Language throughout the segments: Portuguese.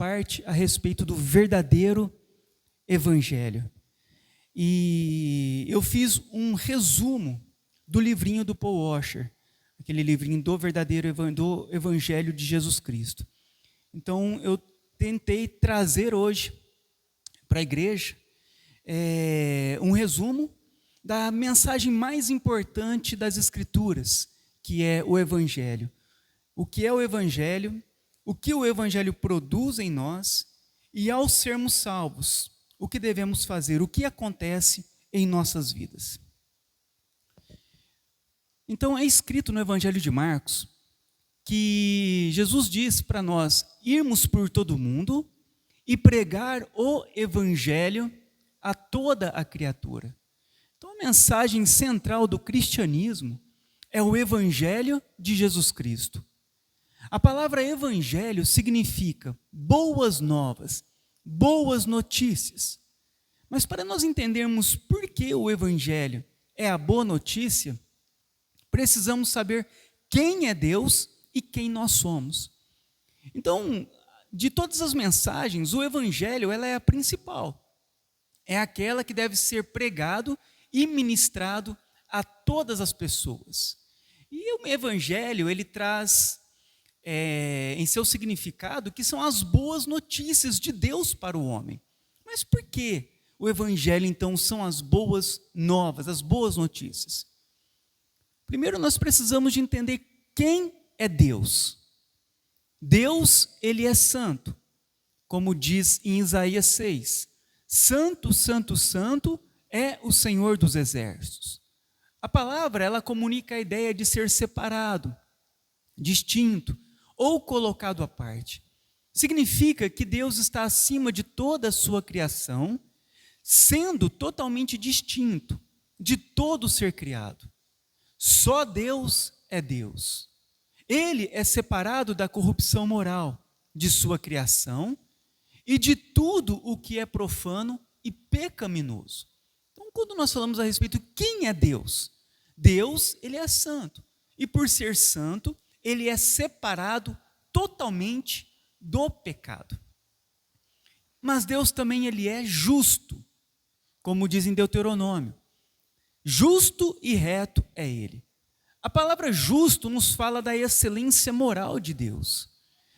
parte a respeito do verdadeiro evangelho. E eu fiz um resumo do livrinho do Paul Washer, aquele livrinho do verdadeiro do evangelho de Jesus Cristo. Então, eu tentei trazer hoje para a igreja um resumo da mensagem mais importante das Escrituras, que é o Evangelho. O que é o Evangelho, o que o Evangelho produz em nós, e ao sermos salvos, o que devemos fazer, o que acontece em nossas vidas. Então, é escrito no Evangelho de Marcos que Jesus diz para nós irmos por todo o mundo e pregar o Evangelho a toda a criatura. Então, a mensagem central do cristianismo é o Evangelho de Jesus Cristo. A palavra Evangelho significa boas novas, boas notícias. Mas para nós entendermos por que o Evangelho é a boa notícia, precisamos saber quem é Deus e quem nós somos. Então, de todas as mensagens, o Evangelho ela é a principal. É aquela que deve ser pregado e ministrado a todas as pessoas. E o Evangelho, ele traz em seu significado que são as boas notícias de Deus para o homem. Mas por que o Evangelho, então, são as boas novas, as boas notícias? Primeiro, nós precisamos de entender quem é Deus. Deus, ele é santo, como diz em Isaías 6. Santo, santo, santo é o Senhor dos exércitos. A palavra, ela comunica a ideia de ser separado, distinto ou colocado à parte. Significa que Deus está acima de toda a sua criação, sendo totalmente distinto de todo ser criado. Só Deus é Deus. Ele é separado da corrupção moral de sua criação e de tudo o que é profano e pecaminoso. Então, quando nós falamos a respeito de quem é Deus, Deus, ele é santo. E por ser santo, ele é separado totalmente do pecado. Mas Deus também ele é justo, como diz em Deuteronômio. Justo e reto é ele. A palavra justo nos fala da excelência moral de Deus.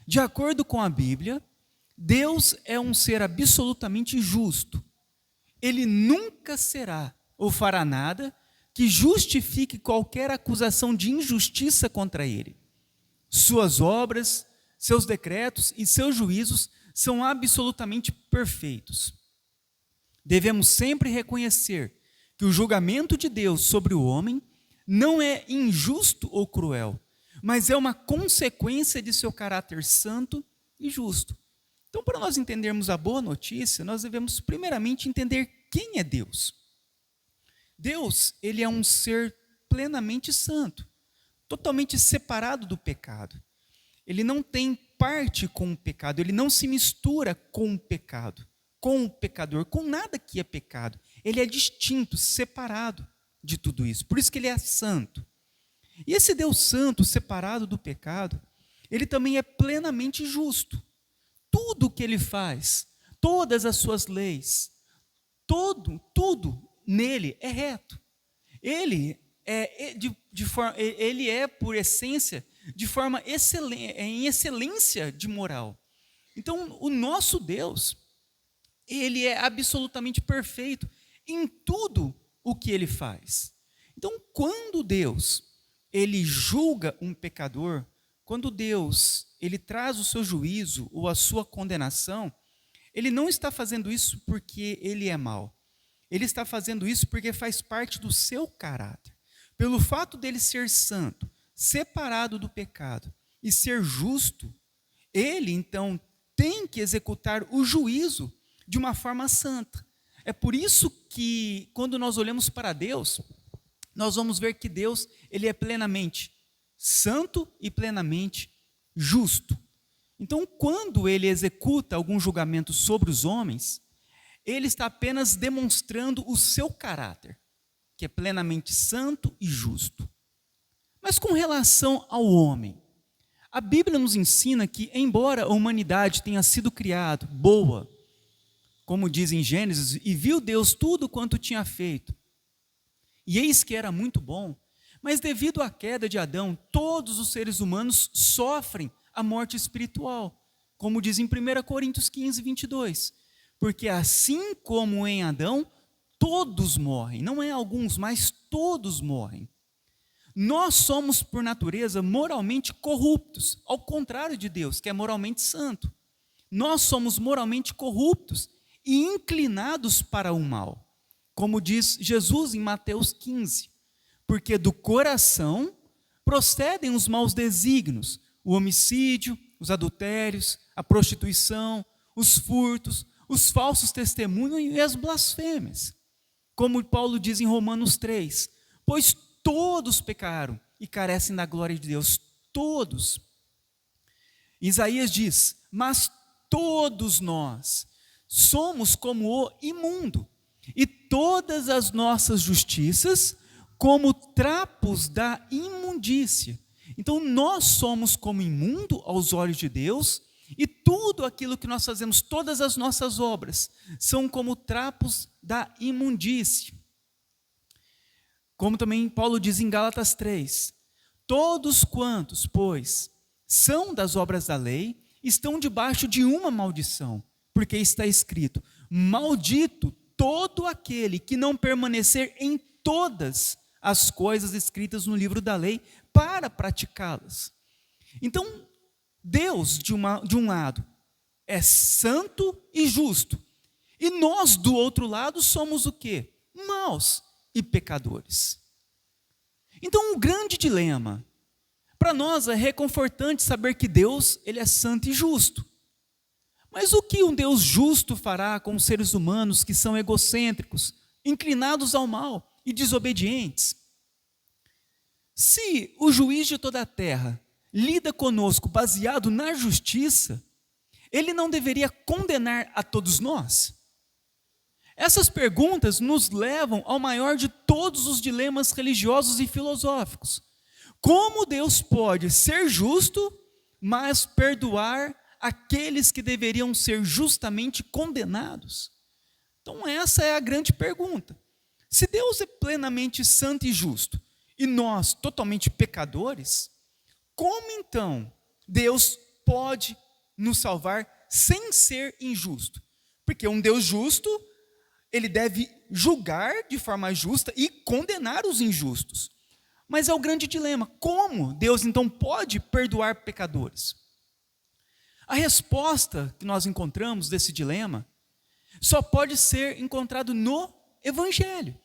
De acordo com a Bíblia, Deus é um ser absolutamente justo. Ele nunca será ou fará nada que justifique qualquer acusação de injustiça contra ele. Suas obras, seus decretos e seus juízos são absolutamente perfeitos. Devemos sempre reconhecer que o julgamento de Deus sobre o homem não é injusto ou cruel, mas é uma consequência de seu caráter santo e justo. Então, para nós entendermos a boa notícia, nós devemos primeiramente entender quem é Deus. Deus, ele é um ser plenamente santo, totalmente separado do pecado. Ele não tem parte com o pecado, ele não se mistura com o pecado, com o pecador, com nada que é pecado. Ele é distinto, separado de tudo isso. Por isso que ele é santo. E esse Deus santo, separado do pecado, ele também é plenamente justo. Tudo o que ele faz, todas as suas leis, tudo nele é reto. Ele é por essência, de forma excelente, em excelência de moral. Então, o nosso Deus, ele é absolutamente perfeito em tudo o que ele faz. Então, quando Deus, ele julga um pecador, quando Deus, ele traz o seu juízo ou a sua condenação, ele não está fazendo isso porque ele é mau. Ele está fazendo isso porque faz parte do seu caráter. Pelo fato dele ser santo, separado do pecado e ser justo, ele, então, tem que executar o juízo de uma forma santa. É por isso que, quando nós olhamos para Deus, nós vamos ver que Deus, ele é plenamente santo e plenamente justo. Então, quando ele executa algum julgamento sobre os homens, ele está apenas demonstrando o seu caráter, que é plenamente santo e justo. Mas com relação ao homem, A Bíblia nos ensina que, embora a humanidade tenha sido criada boa, como diz em Gênesis, e viu Deus tudo quanto tinha feito, e eis que era muito bom, mas devido à queda de Adão, todos os seres humanos sofrem a morte espiritual, como diz em 1 Coríntios 15, 22. Porque assim como em Adão, todos morrem, não é alguns, mas todos morrem. Nós somos, por natureza, moralmente corruptos, ao contrário de Deus, que é moralmente santo. Nós somos moralmente corruptos e inclinados para o mal, como diz Jesus em Mateus 15. Porque do coração procedem os maus desígnios, o homicídio, os adultérios, a prostituição, os furtos, os falsos testemunhos e as blasfêmias. Como Paulo diz em Romanos 3, pois todos pecaram e carecem da glória de Deus, todos. Isaías diz, mas todos nós somos como o imundo, e todas as nossas justiças como trapos da imundícia. Então nós somos como imundo aos olhos de Deus, e tudo aquilo que nós fazemos, todas as nossas obras, são como trapos da imundícia. Como também Paulo diz em Gálatas 3, todos quantos, pois, são das obras da lei, estão debaixo de uma maldição, porque está escrito, maldito todo aquele que não permanecer em todas as coisas escritas no livro da lei, para praticá-las. Então, Deus, de um lado, é santo e justo, e nós, do outro lado, somos o quê? Maus e pecadores. Então, um grande dilema. Para nós é reconfortante saber que Deus, ele é santo e justo. Mas o que um Deus justo fará com os seres humanos que são egocêntricos, inclinados ao mal e desobedientes? Se o juiz de toda a terra lida conosco baseado na justiça, ele não deveria condenar a todos nós? Essas perguntas nos levam ao maior de todos os dilemas religiosos e filosóficos. Como Deus pode ser justo, mas perdoar aqueles que deveriam ser justamente condenados? Então essa é a grande pergunta. Se Deus é plenamente santo e justo, e nós totalmente pecadores, como então Deus pode nos salvar sem ser injusto? Porque um Deus justo, ele deve julgar de forma justa e condenar os injustos. Mas é o grande dilema, como Deus então pode perdoar pecadores? A resposta que nós encontramos desse dilema só pode ser encontrado no Evangelho.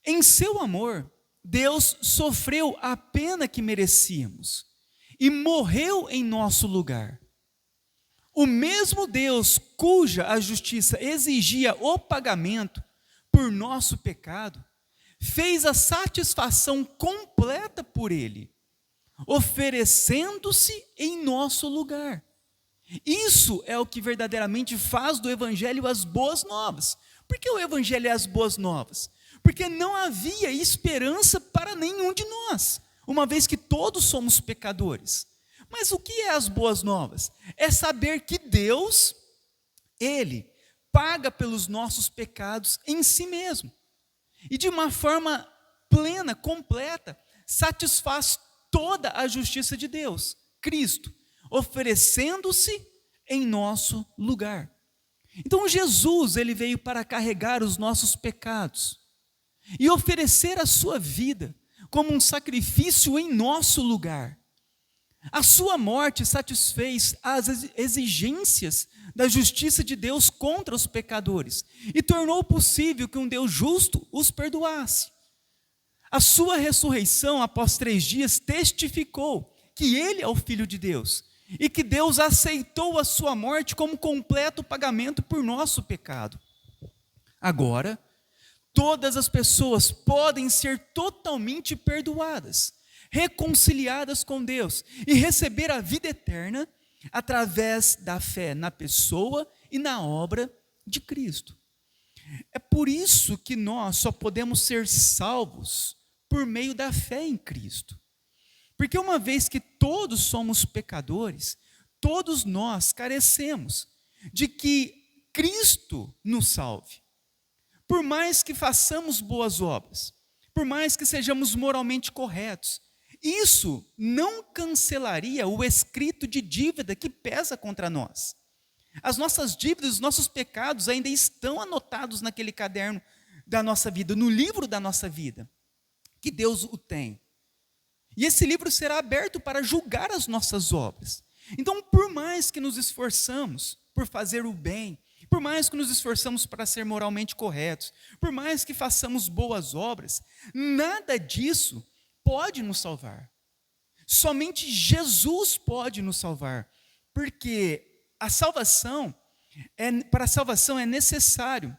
Em seu amor, Deus sofreu a pena que merecíamos e morreu em nosso lugar. O mesmo Deus cuja a justiça exigia o pagamento por nosso pecado, fez a satisfação completa por ele, oferecendo-se em nosso lugar. Isso é o que verdadeiramente faz do Evangelho as boas novas. Por que o Evangelho é as boas novas? Porque não havia esperança para nenhum de nós, uma vez que todos somos pecadores. Mas o que é as boas novas? É saber que Deus, ele paga pelos nossos pecados em si mesmo. E de uma forma plena, completa, satisfaz toda a justiça de Deus, Cristo, oferecendo-se em nosso lugar. Então Jesus, ele veio para carregar os nossos pecados e oferecer a sua vida como um sacrifício em nosso lugar. A sua morte satisfez as exigências da justiça de Deus contra os pecadores e tornou possível que um Deus justo os perdoasse. A sua ressurreição após 3 dias testificou que ele é o Filho de Deus e que Deus aceitou a sua morte como completo pagamento por nosso pecado. Agora, todas as pessoas podem ser totalmente perdoadas, reconciliadas com Deus e receber a vida eterna através da fé na pessoa e na obra de Cristo. É por isso que nós só podemos ser salvos por meio da fé em Cristo. Porque uma vez que todos somos pecadores, todos nós carecemos de que Cristo nos salve. Por mais que façamos boas obras, por mais que sejamos moralmente corretos, isso não cancelaria o escrito de dívida que pesa contra nós. As nossas dívidas, os nossos pecados ainda estão anotados naquele caderno da nossa vida, no livro da nossa vida, que Deus o tem. E esse livro será aberto para julgar as nossas obras. Então, por mais que nos esforçamos por fazer o bem, por mais que nos esforçamos para ser moralmente corretos, por mais que façamos boas obras, nada disso pode nos salvar. Somente Jesus pode nos salvar, porque para a salvação é necessário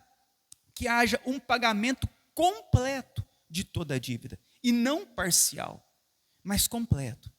que haja um pagamento completo de toda a dívida, e não parcial, mas completo.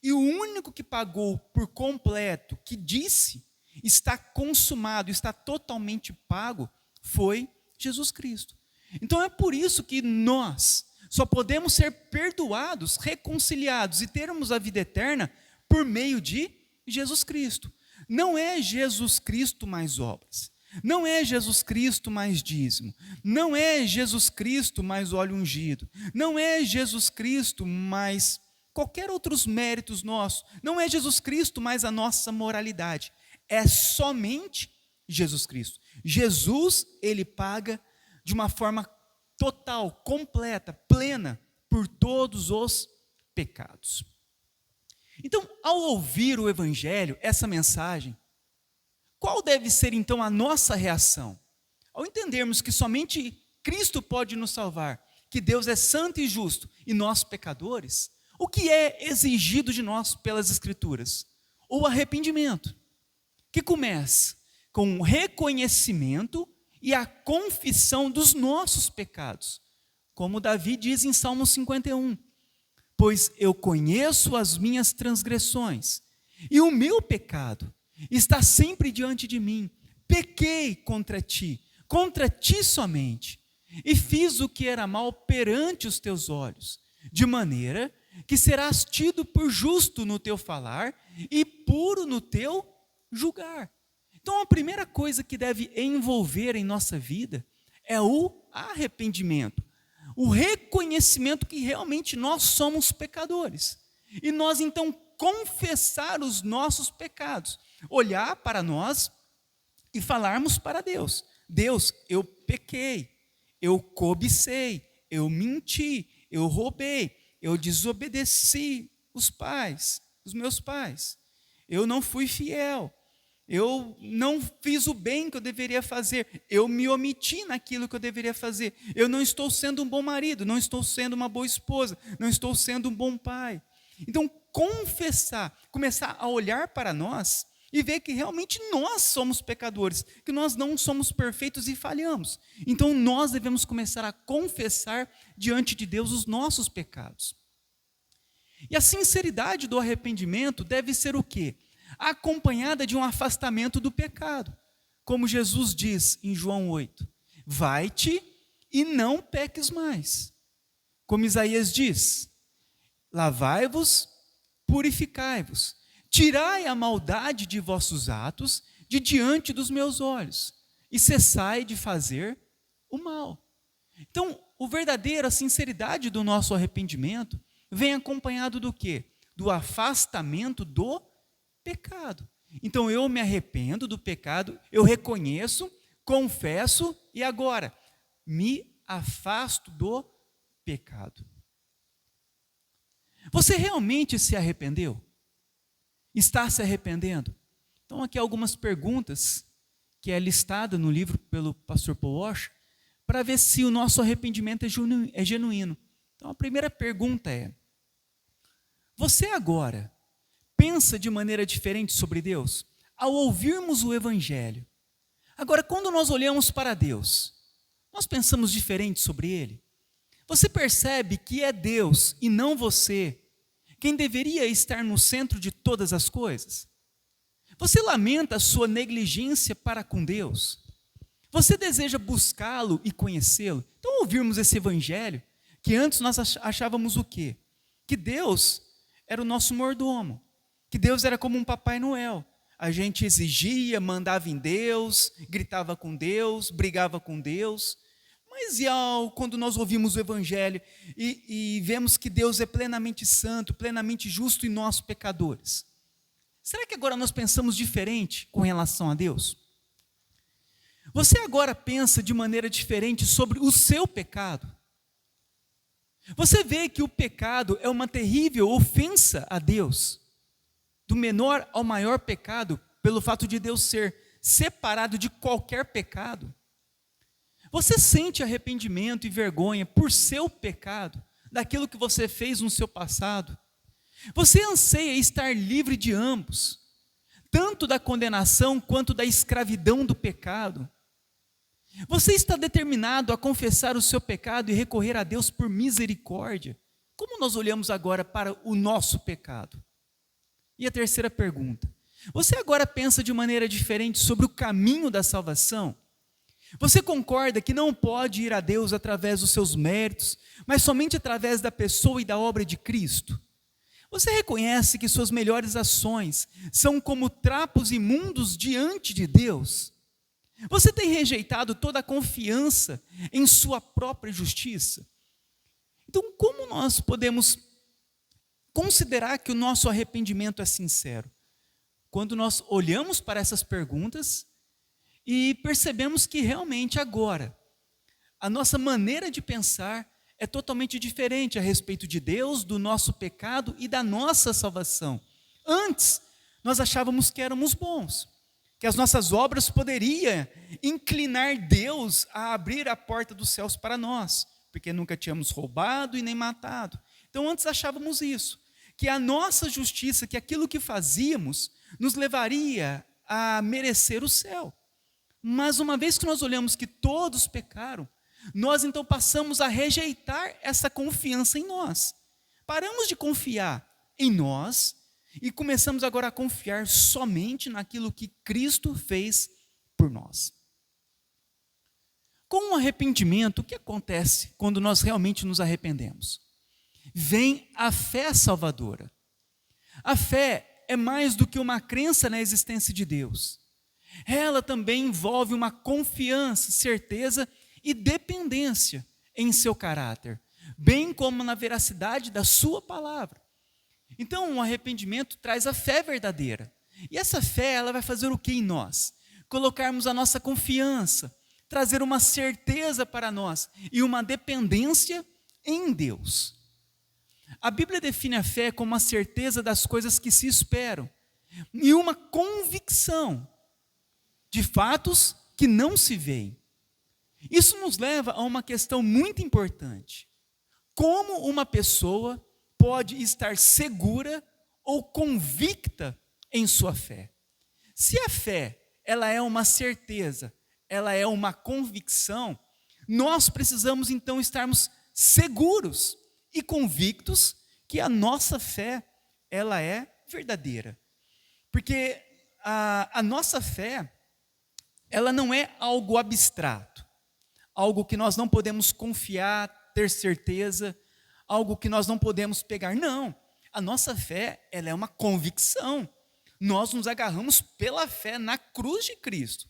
E o único que pagou por completo, que disse, está consumado, está totalmente pago, foi Jesus Cristo. Então é por isso que nós só podemos ser perdoados, reconciliados e termos a vida eterna por meio de Jesus Cristo. Não é Jesus Cristo mais obras, não é Jesus Cristo mais dízimo, não é Jesus Cristo mais óleo ungido, não é Jesus Cristo mais qualquer outros méritos nossos, não é Jesus Cristo mais a nossa moralidade, é somente Jesus Cristo. Jesus, ele paga de uma forma total, completa, plena, por todos os pecados. Então, ao ouvir o Evangelho, essa mensagem, qual deve ser então a nossa reação? Ao entendermos que somente Cristo pode nos salvar, que Deus é santo e justo e nós pecadores, o que é exigido de nós pelas Escrituras? O arrependimento, que começa com o reconhecimento e a confissão dos nossos pecados, como Davi diz em Salmo 51, pois eu conheço as minhas transgressões, e o meu pecado está sempre diante de mim. Pequei contra ti somente, e fiz o que era mal perante os teus olhos, de maneira que serás tido por justo no teu falar e puro no teu julgar. Então a primeira coisa que deve envolver em nossa vida é o arrependimento, o reconhecimento que realmente nós somos pecadores. E nós então confessar os nossos pecados, olhar para nós e falarmos para Deus: Deus, eu pequei, eu cobicei, eu menti, eu roubei, eu desobedeci os meus pais, eu não fui fiel, eu não fiz o bem que eu deveria fazer, eu me omiti naquilo que eu deveria fazer, eu não estou sendo um bom marido, não estou sendo uma boa esposa, não estou sendo um bom pai. Então, confessar, começar a olhar para nós e ver que realmente nós somos pecadores, que nós não somos perfeitos e falhamos. Então, nós devemos começar a confessar diante de Deus os nossos pecados. E a sinceridade do arrependimento deve ser o quê? Acompanhada de um afastamento do pecado. Como Jesus diz em João 8, vai-te e não peques mais. Como Isaías diz, lavai-vos, purificai-vos, tirai a maldade de vossos atos de diante dos meus olhos, e cessai de fazer o mal. Então, a sinceridade do nosso arrependimento vem acompanhado do quê? Do afastamento do pecado. Então, eu me arrependo do pecado, eu reconheço, confesso, e agora me afasto do pecado. Você realmente se arrependeu? Está se arrependendo? Então, aqui algumas perguntas que é listada no livro pelo pastor Paul Washer, para ver se o nosso arrependimento é genuíno. Então, a primeira pergunta é: você agora pensa de maneira diferente sobre Deus? Ao ouvirmos o Evangelho. Agora, quando nós olhamos para Deus, nós pensamos diferente sobre Ele? Você percebe que é Deus e não você quem deveria estar no centro de todas as coisas? Você lamenta a sua negligência para com Deus? Você deseja buscá-lo e conhecê-lo? Então, ouvirmos esse Evangelho, que antes nós achávamos o quê? Que Deus era o nosso mordomo, que Deus era como um Papai Noel. A gente exigia, mandava em Deus, gritava com Deus, brigava com Deus. Mas quando nós ouvimos o Evangelho e vemos que Deus é plenamente santo, plenamente justo e nós pecadores, será que agora nós pensamos diferente com relação a Deus? Você agora pensa de maneira diferente sobre o seu pecado? Você vê que o pecado é uma terrível ofensa a Deus, do menor ao maior pecado, pelo fato de Deus ser separado de qualquer pecado. Você sente arrependimento e vergonha por seu pecado, daquilo que você fez no seu passado? Você anseia estar livre de ambos, tanto da condenação quanto da escravidão do pecado? Você está determinado a confessar o seu pecado e recorrer a Deus por misericórdia? Como nós olhamos agora para o nosso pecado? E a terceira pergunta: você agora pensa de maneira diferente sobre o caminho da salvação? Você concorda que não pode ir a Deus através dos seus méritos, mas somente através da pessoa e da obra de Cristo? Você reconhece que suas melhores ações são como trapos imundos diante de Deus? Você tem rejeitado toda a confiança em sua própria justiça? Então, como nós podemos considerar que o nosso arrependimento é sincero? Quando nós olhamos para essas perguntas e percebemos que realmente agora a nossa maneira de pensar é totalmente diferente a respeito de Deus, do nosso pecado e da nossa salvação. Antes, nós achávamos que éramos bons, que as nossas obras poderiam inclinar Deus a abrir a porta dos céus para nós, porque nunca tínhamos roubado e nem matado. Então antes achávamos isso, que a nossa justiça, que aquilo que fazíamos, nos levaria a merecer o céu. Mas uma vez que nós olhamos que todos pecaram, nós então passamos a rejeitar essa confiança em nós. Paramos de confiar em nós e começamos agora a confiar somente naquilo que Cristo fez por nós. Com o arrependimento, o que acontece quando nós realmente nos arrependemos? Vem a fé salvadora. A fé é mais do que uma crença na existência de Deus. Ela também envolve uma confiança, certeza e dependência em seu caráter, bem como na veracidade da sua palavra. Então, o arrependimento traz a fé verdadeira. E essa fé, ela vai fazer o que em nós? Colocarmos a nossa confiança, trazer uma certeza para nós e uma dependência em Deus. A Bíblia define a fé como a certeza das coisas que se esperam e uma convicção de fatos que não se veem. Isso nos leva a uma questão muito importante. Como uma pessoa pode estar segura ou convicta em sua fé? Se a fé, ela é uma certeza, ela é uma convicção, nós precisamos então estarmos seguros e convictos que a nossa fé, ela é verdadeira. Porque a nossa fé, ela não é algo abstrato, algo que nós não podemos confiar, ter certeza, algo que nós não podemos pegar. Não, a nossa fé, ela é uma convicção. Nós nos agarramos pela fé na cruz de Cristo.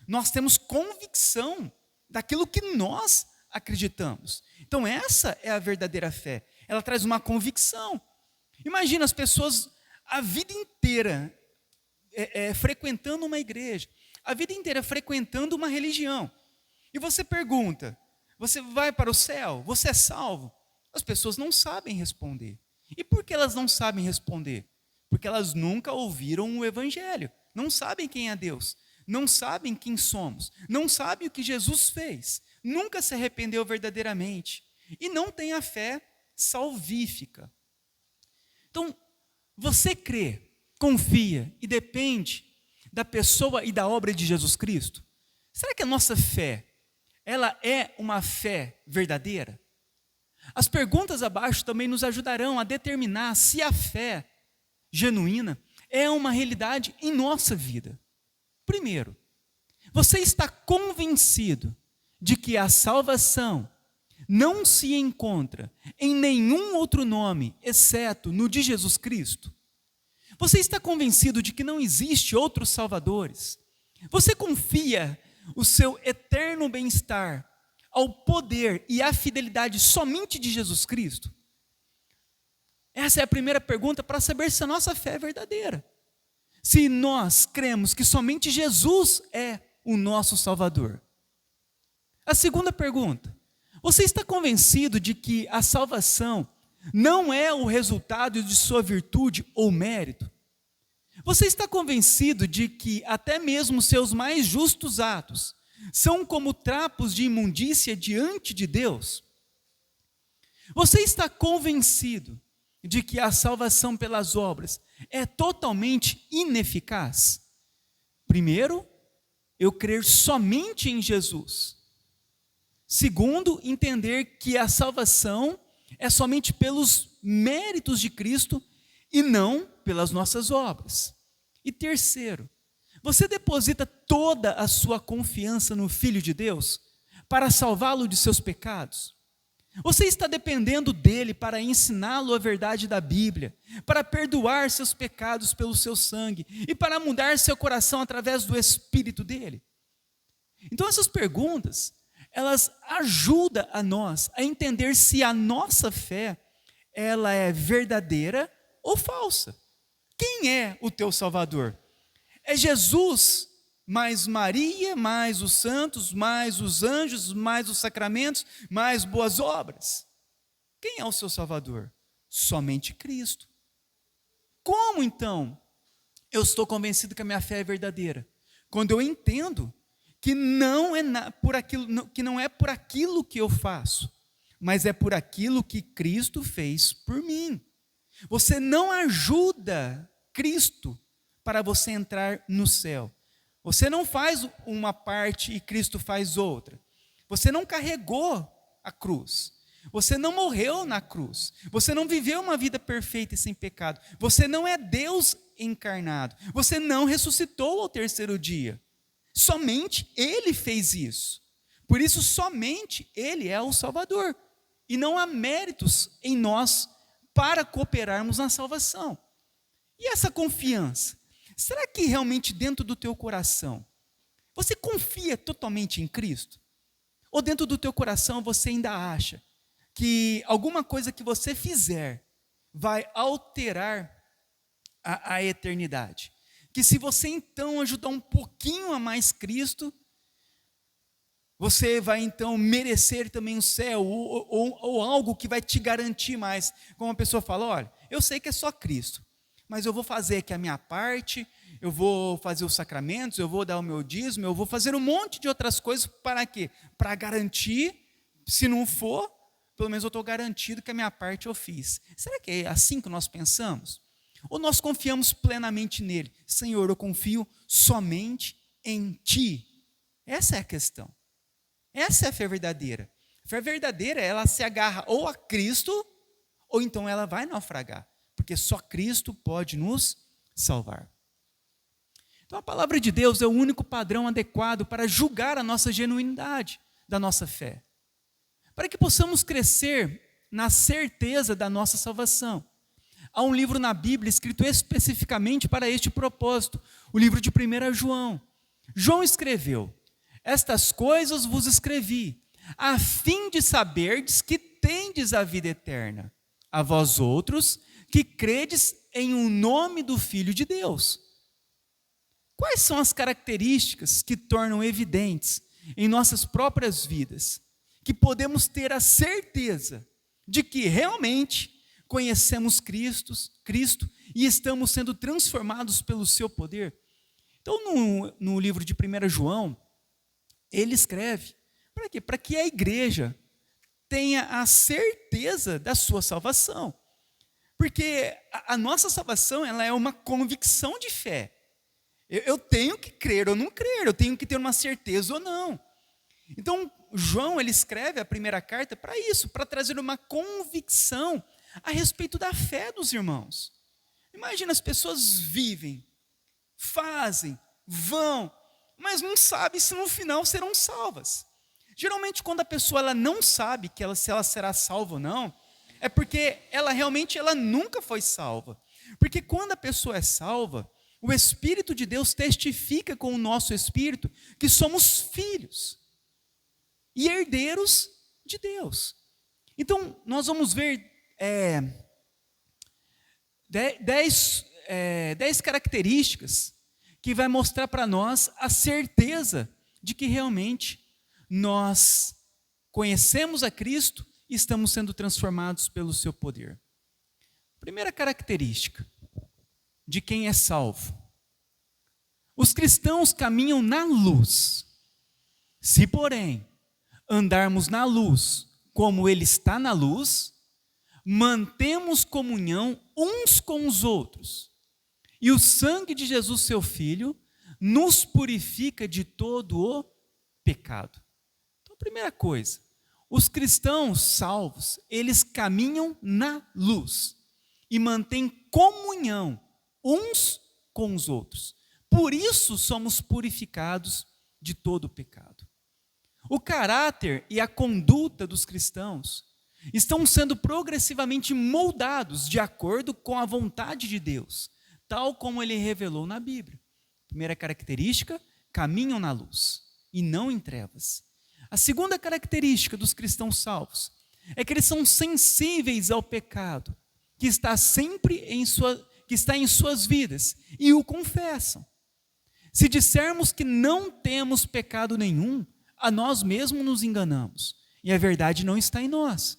Nós temos convicção daquilo que nós acreditamos. Então essa é a verdadeira fé. Ela traz uma convicção. Imagina as pessoas a vida inteira frequentando uma igreja, a vida inteira frequentando uma religião. E você pergunta, você vai para o céu? Você é salvo? As pessoas não sabem responder. E por que elas não sabem responder? Porque elas nunca ouviram o Evangelho. Não sabem quem é Deus. Não sabem quem somos. Não sabem o que Jesus fez. Nunca se arrependeu verdadeiramente. E não tem a fé salvífica. Então, você crê, confia e depende da pessoa e da obra de Jesus Cristo? Será que a nossa fé, ela é uma fé verdadeira? As perguntas abaixo também nos ajudarão a determinar se a fé genuína é uma realidade em nossa vida. Primeiro, você está convencido de que a salvação não se encontra em nenhum outro nome, exceto no de Jesus Cristo? Você está convencido de que não existe outros salvadores? Você confia o seu eterno bem-estar ao poder e à fidelidade somente de Jesus Cristo? Essa é a primeira pergunta para saber se a nossa fé é verdadeira. Se nós cremos que somente Jesus é o nosso Salvador. A segunda pergunta: você está convencido de que a salvação não é o resultado de sua virtude ou mérito? Você está convencido de que até mesmo seus mais justos atos são como trapos de imundícia diante de Deus? Você está convencido de que a salvação pelas obras é totalmente ineficaz? Primeiro, eu crer somente em Jesus. Segundo, entender que a salvação é somente pelos méritos de Cristo e não pelas nossas obras. E terceiro, você deposita toda a sua confiança no Filho de Deus para salvá-lo de seus pecados? Você está dependendo dele para ensiná-lo a verdade da Bíblia, para perdoar seus pecados pelo seu sangue e para mudar seu coração através do Espírito dele? Então essas perguntas, elas ajudam a nós a entender se a nossa fé, ela é verdadeira ou falsa. Quem é o teu Salvador? É Jesus, mais Maria, mais os santos, mais os anjos, mais os sacramentos, mais boas obras? Quem é o seu Salvador? Somente Cristo. Como então eu estou convencido que a minha fé é verdadeira? Quando eu entendo que não é por aquilo que eu faço, mas é por aquilo que Cristo fez por mim. Você não ajuda Cristo para você entrar no céu. Você não faz uma parte e Cristo faz outra. Você não carregou a cruz. Você não morreu na cruz. Você não viveu uma vida perfeita e sem pecado. Você não é Deus encarnado. Você não ressuscitou ao terceiro dia. Somente Ele fez isso. Por isso, somente Ele é o Salvador. E não há méritos em nós para cooperarmos na salvação. E essa confiança? Será que realmente dentro do teu coração, você confia totalmente em Cristo? Ou dentro do teu coração você ainda acha que alguma coisa que você fizer vai alterar a eternidade? Que se você então ajudar um pouquinho a mais Cristo, você vai então merecer também o céu, ou algo que vai te garantir mais. Como a pessoa fala, olha, eu sei que é só Cristo, mas eu vou fazer aqui a minha parte, eu vou fazer os sacramentos, eu vou dar o meu dízimo, eu vou fazer um monte de outras coisas, para quê? Para garantir, se não for, pelo menos eu estou garantido que a minha parte eu fiz. Será que é assim que nós pensamos? Ou nós confiamos plenamente nele? Senhor, eu confio somente em Ti. Essa é a questão. Essa é a fé verdadeira. A fé verdadeira, ela se agarra ou a Cristo, ou então ela vai naufragar. Porque só Cristo pode nos salvar. Então a palavra de Deus é o único padrão adequado para julgar a nossa genuinidade da nossa fé. Para que possamos crescer na certeza da nossa salvação. Há um livro na Bíblia escrito especificamente para este propósito, o livro de 1 João. João escreveu: estas coisas vos escrevi, a fim de saberdes que tendes a vida eterna, a vós outros que credes em o nome do Filho de Deus. Quais são as características que tornam evidentes em nossas próprias vidas, que podemos ter a certeza de que realmente conhecemos Cristo e estamos sendo transformados pelo seu poder? Então, no livro de 1 João, ele escreve, para quê? Para que a igreja tenha a certeza da sua salvação. Porque a nossa salvação, ela é uma convicção de fé. Eu tenho que crer ou não crer, eu tenho que ter uma certeza ou não. Então, João, ele escreve a primeira carta para isso, para trazer uma convicção a respeito da fé dos irmãos. Imagina, as pessoas vivem, fazem, vão, mas não sabem se no final serão salvas. Geralmente, quando a pessoa ela não sabe se ela será salva ou não, é porque ela realmente nunca foi salva. Porque quando a pessoa é salva, o Espírito de Deus testifica com o nosso espírito que somos filhos e herdeiros de Deus. Então, nós vamos ver 10 características que vai mostrar para nós a certeza de que realmente nós conhecemos a Cristo e estamos sendo transformados pelo seu poder. Primeira característica de quem é salvo: os cristãos caminham na luz. Se, porém, andarmos na luz como Ele está na luz, mantemos comunhão uns com os outros, e o sangue de Jesus, seu Filho, nos purifica de todo o pecado. Então, primeira coisa, os cristãos salvos, eles caminham na luz e mantêm comunhão uns com os outros. Por isso somos purificados de todo o pecado. O caráter e a conduta dos cristãos estão sendo progressivamente moldados de acordo com a vontade de Deus, tal como Ele revelou na Bíblia. Primeira característica: caminham na luz e não em trevas. A segunda característica dos cristãos salvos é que eles são sensíveis ao pecado que está em suas vidas e o confessam. Se dissermos que não temos pecado nenhum, a nós mesmos nos enganamos e a verdade não está em nós.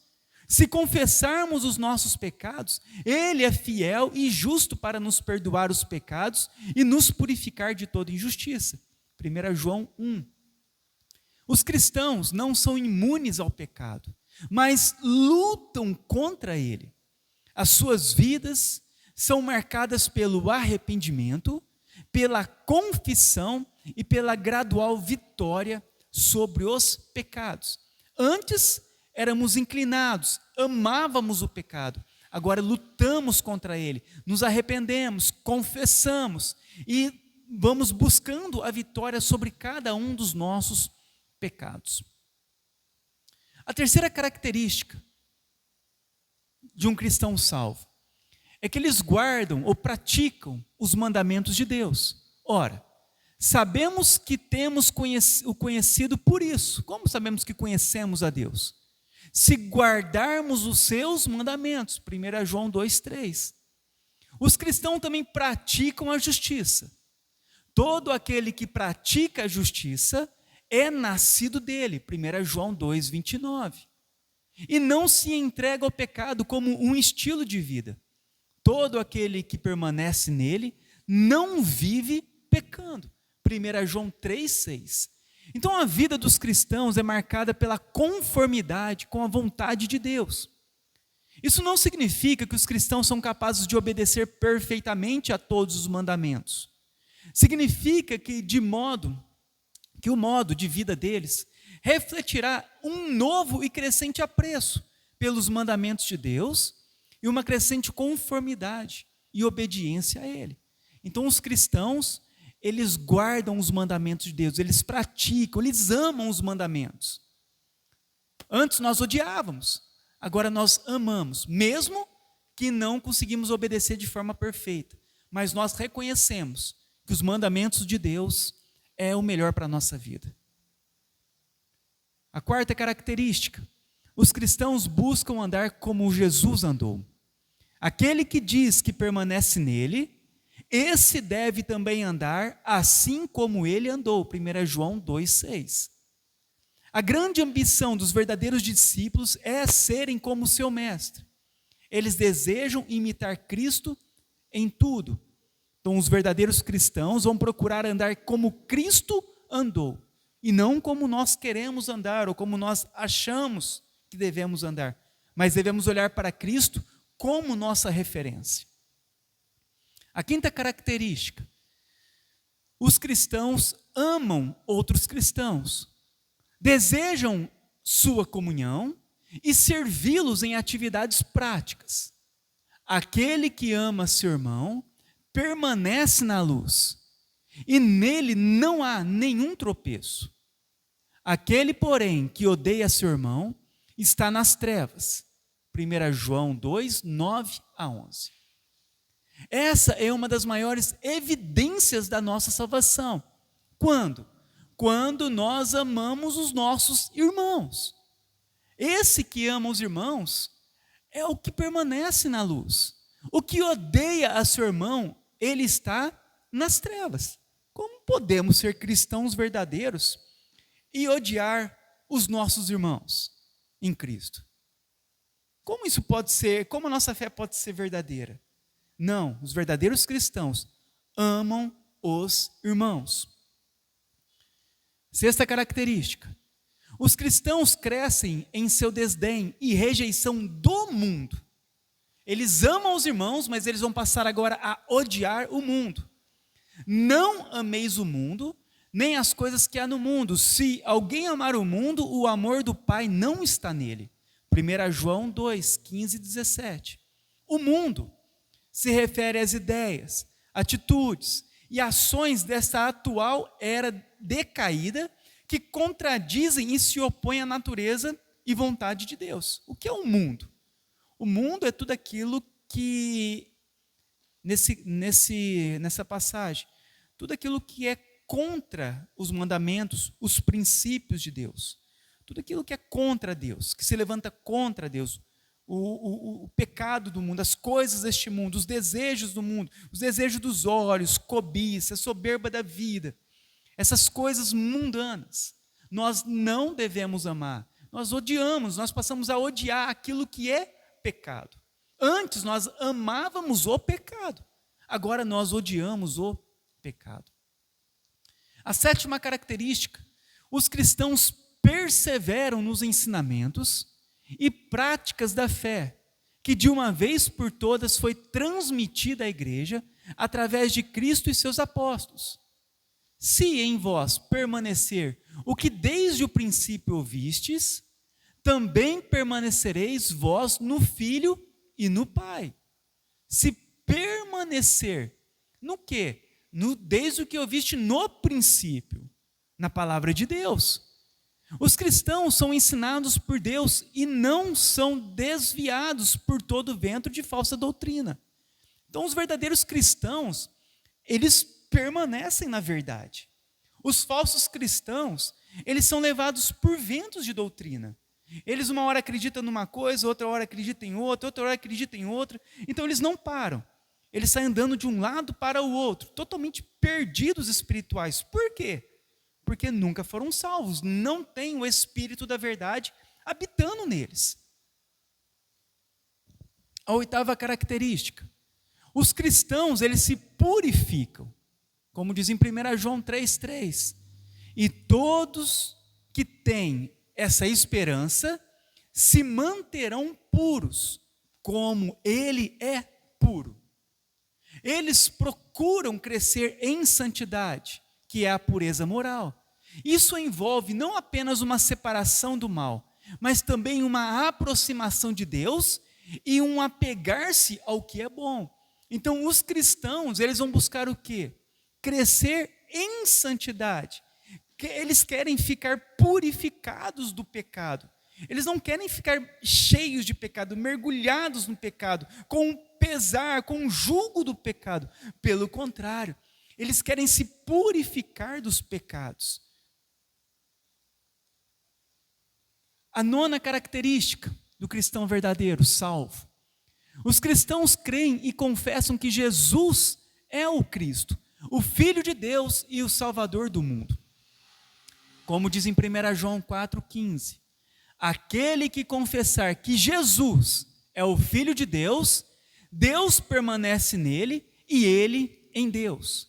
Se confessarmos os nossos pecados, Ele é fiel e justo para nos perdoar os pecados e nos purificar de toda injustiça. 1 João 1. Os cristãos não são imunes ao pecado, mas lutam contra ele. As suas vidas são marcadas pelo arrependimento, pela confissão e pela gradual vitória sobre os pecados. Antes éramos inclinados, amávamos o pecado. Agora lutamos contra ele, nos arrependemos, confessamos e vamos buscando a vitória sobre cada um dos nossos pecados. A terceira característica de um cristão salvo é que eles guardam ou praticam os mandamentos de Deus. Ora, sabemos que temos o conhecido por isso. Como sabemos que conhecemos a Deus? Se guardarmos os seus mandamentos. 1 João 2,3. Os cristãos também praticam a justiça. Todo aquele que pratica a justiça é nascido dele. 1 João 2,29. E não se entrega ao pecado como um estilo de vida. Todo aquele que permanece nele não vive pecando. 1 João 3,6. Então a vida dos cristãos é marcada pela conformidade com a vontade de Deus. Isso não significa que os cristãos são capazes de obedecer perfeitamente a todos os mandamentos. Significa que o modo de vida deles refletirá um novo e crescente apreço pelos mandamentos de Deus e uma crescente conformidade e obediência a Ele. Então os cristãos, eles guardam os mandamentos de Deus, eles praticam, eles amam os mandamentos. Antes nós odiávamos, agora nós amamos, mesmo que não conseguimos obedecer de forma perfeita, mas nós reconhecemos que os mandamentos de Deus é o melhor para a nossa vida. A quarta característica: os cristãos buscam andar como Jesus andou. Aquele que diz que permanece nele, esse deve também andar assim como ele andou. 1 João 2,6. A grande ambição dos verdadeiros discípulos é serem como seu mestre. Eles desejam imitar Cristo em tudo. Então, os verdadeiros cristãos vão procurar andar como Cristo andou, e não como nós queremos andar, ou como nós achamos que devemos andar, mas devemos olhar para Cristo como nossa referência. A quinta característica: os cristãos amam outros cristãos, desejam sua comunhão e servi-los em atividades práticas. Aquele que ama seu irmão permanece na luz, e nele não há nenhum tropeço. Aquele, porém, que odeia seu irmão, está nas trevas. 1 João 2, 9 a 11. Essa é uma das maiores evidências da nossa salvação. Quando? Quando nós amamos os nossos irmãos. Esse que ama os irmãos é o que permanece na luz. O que odeia a seu irmão, ele está nas trevas. Como podemos ser cristãos verdadeiros e odiar os nossos irmãos em Cristo? Como isso pode ser? Como a nossa fé pode ser verdadeira? Não, os verdadeiros cristãos amam os irmãos. Sexta característica: os cristãos crescem em seu desdém e rejeição do mundo. Eles amam os irmãos, mas eles vão passar agora a odiar o mundo. Não ameis o mundo, nem as coisas que há no mundo. Se alguém amar o mundo, o amor do Pai não está nele. 1 João 2, 15 e 17. O mundo se refere às ideias, atitudes e ações dessa atual era decaída que contradizem e se opõem à natureza e vontade de Deus. O que é o mundo? O mundo é tudo aquilo que, nessa passagem, tudo aquilo que é contra os mandamentos, os princípios de Deus. Tudo aquilo que é contra Deus, que se levanta contra Deus. O pecado do mundo, as coisas deste mundo, os desejos do mundo, os desejos dos olhos, cobiça, soberba da vida. Essas coisas mundanas, nós não devemos amar. Nós odiamos, nós passamos a odiar aquilo que é pecado. Antes nós amávamos o pecado, agora nós odiamos o pecado. A sétima característica: os cristãos perseveram nos ensinamentos e práticas da fé, que de uma vez por todas foi transmitida à igreja através de Cristo e seus apóstolos. Se em vós permanecer o que desde o princípio ouvistes, também permanecereis vós no Filho e no Pai. Se permanecer no quê? Desde o que ouviste no princípio, na palavra de Deus. Os cristãos são ensinados por Deus e não são desviados por todo o vento de falsa doutrina. Então, os verdadeiros cristãos, eles permanecem na verdade. Os falsos cristãos, eles são levados por ventos de doutrina. Eles uma hora acreditam numa coisa, outra hora acreditam em outra hora acreditam em outra. Então, eles não param. Eles saem andando de um lado para o outro, totalmente perdidos espirituais. Por quê? Porque nunca foram salvos, não tem o Espírito da verdade habitando neles. A oitava característica: os cristãos, eles se purificam, como diz em 1 João 3,3, e todos que têm essa esperança se manterão puros, como ele é puro. Eles procuram crescer em santidade, que é a pureza moral. Isso envolve não apenas uma separação do mal, mas também uma aproximação de Deus e um apegar-se ao que é bom. Então, os cristãos, eles vão buscar o quê? Crescer em santidade. Eles querem ficar purificados do pecado. Eles não querem ficar cheios de pecado, mergulhados no pecado, com pesar, com o jugo do pecado. Pelo contrário, eles querem se purificar dos pecados. A nona característica do cristão verdadeiro, salvo. Os cristãos creem e confessam que Jesus é o Cristo, o Filho de Deus e o Salvador do mundo. Como diz em 1 João 4,15, aquele que confessar que Jesus é o Filho de Deus, Deus permanece nele e ele em Deus.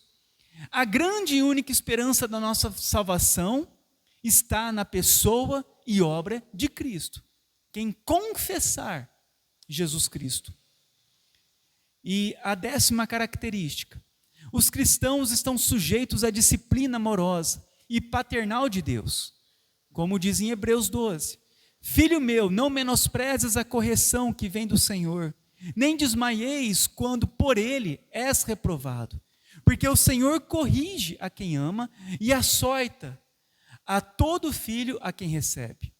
A grande e única esperança da nossa salvação está na pessoa e obra de Cristo. Quem confessar Jesus Cristo. E a 10ª característica: os cristãos estão sujeitos à disciplina amorosa e paternal de Deus. Como diz em Hebreus 12, filho meu, não menosprezes a correção que vem do Senhor, nem desmaieis quando por ele és reprovado, porque o Senhor corrige a quem ama e açoita a todo filho a quem recebe.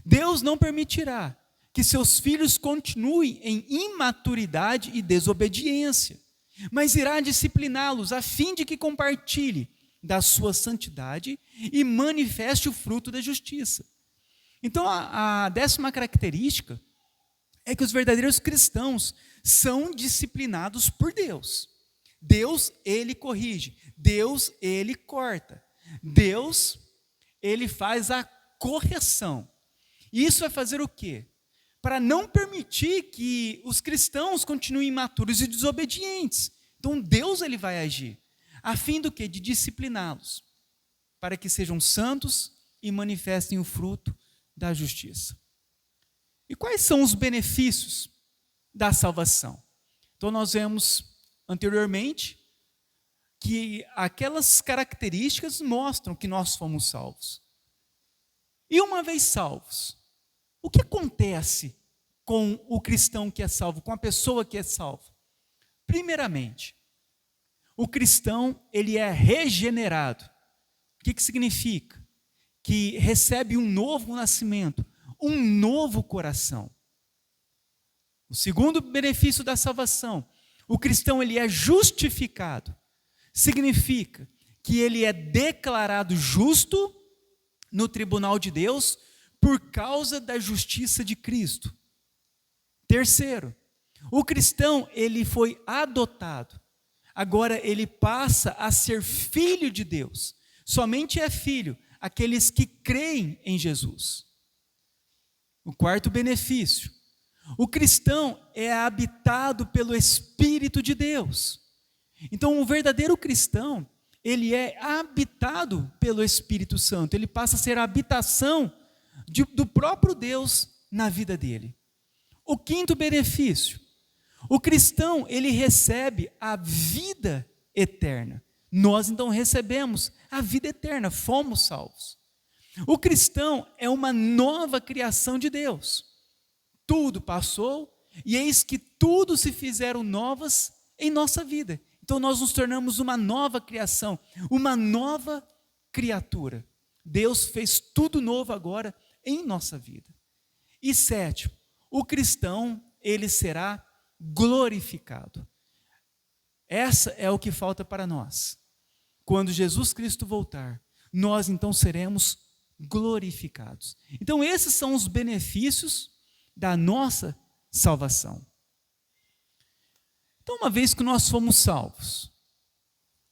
Deus não permitirá que seus filhos continuem em imaturidade e desobediência, mas irá discipliná-los a fim de que compartilhe da sua santidade e manifeste o fruto da justiça. Então, a 10ª característica é que os verdadeiros cristãos são disciplinados por Deus. Deus, ele corrige. Deus, ele corta. Deus, ele faz a correção. E isso vai fazer o quê? Para não permitir que os cristãos continuem imaturos e desobedientes. Então, Deus, ele vai agir. A fim do quê? De discipliná-los. Para que sejam santos e manifestem o fruto da justiça. E quais são os benefícios da salvação? Então, nós vemos anteriormente que aquelas características mostram que nós fomos salvos. E uma vez salvos, o que acontece com o cristão que é salvo, com a pessoa que é salva? Primeiramente, o cristão, ele é regenerado. O que significa? Que recebe um novo nascimento, um novo coração. O segundo benefício da salvação, o cristão, ele é justificado. Significa que ele é declarado justo no tribunal de Deus por causa da justiça de Cristo. Terceiro, o cristão, ele foi adotado. Agora ele passa a ser filho de Deus. Somente é filho aqueles que creem em Jesus. O quarto benefício, o cristão é habitado pelo Espírito de Deus. Então, o verdadeiro cristão, ele é habitado pelo Espírito Santo. Ele passa a ser a habitação do próprio Deus na vida dele. O quinto benefício, o cristão, ele recebe a vida eterna. Nós, então, recebemos a vida eterna, fomos salvos. O cristão é uma nova criação de Deus. Tudo passou e eis que tudo se fizeram novas em nossa vida. Então nós nos tornamos uma nova criação, uma nova criatura. Deus fez tudo novo agora em nossa vida. E sétimo, o cristão, ele será glorificado. Essa é o que falta para nós. Quando Jesus Cristo voltar, nós então seremos glorificados. Então esses são os benefícios da nossa salvação. Então, uma vez que nós fomos salvos,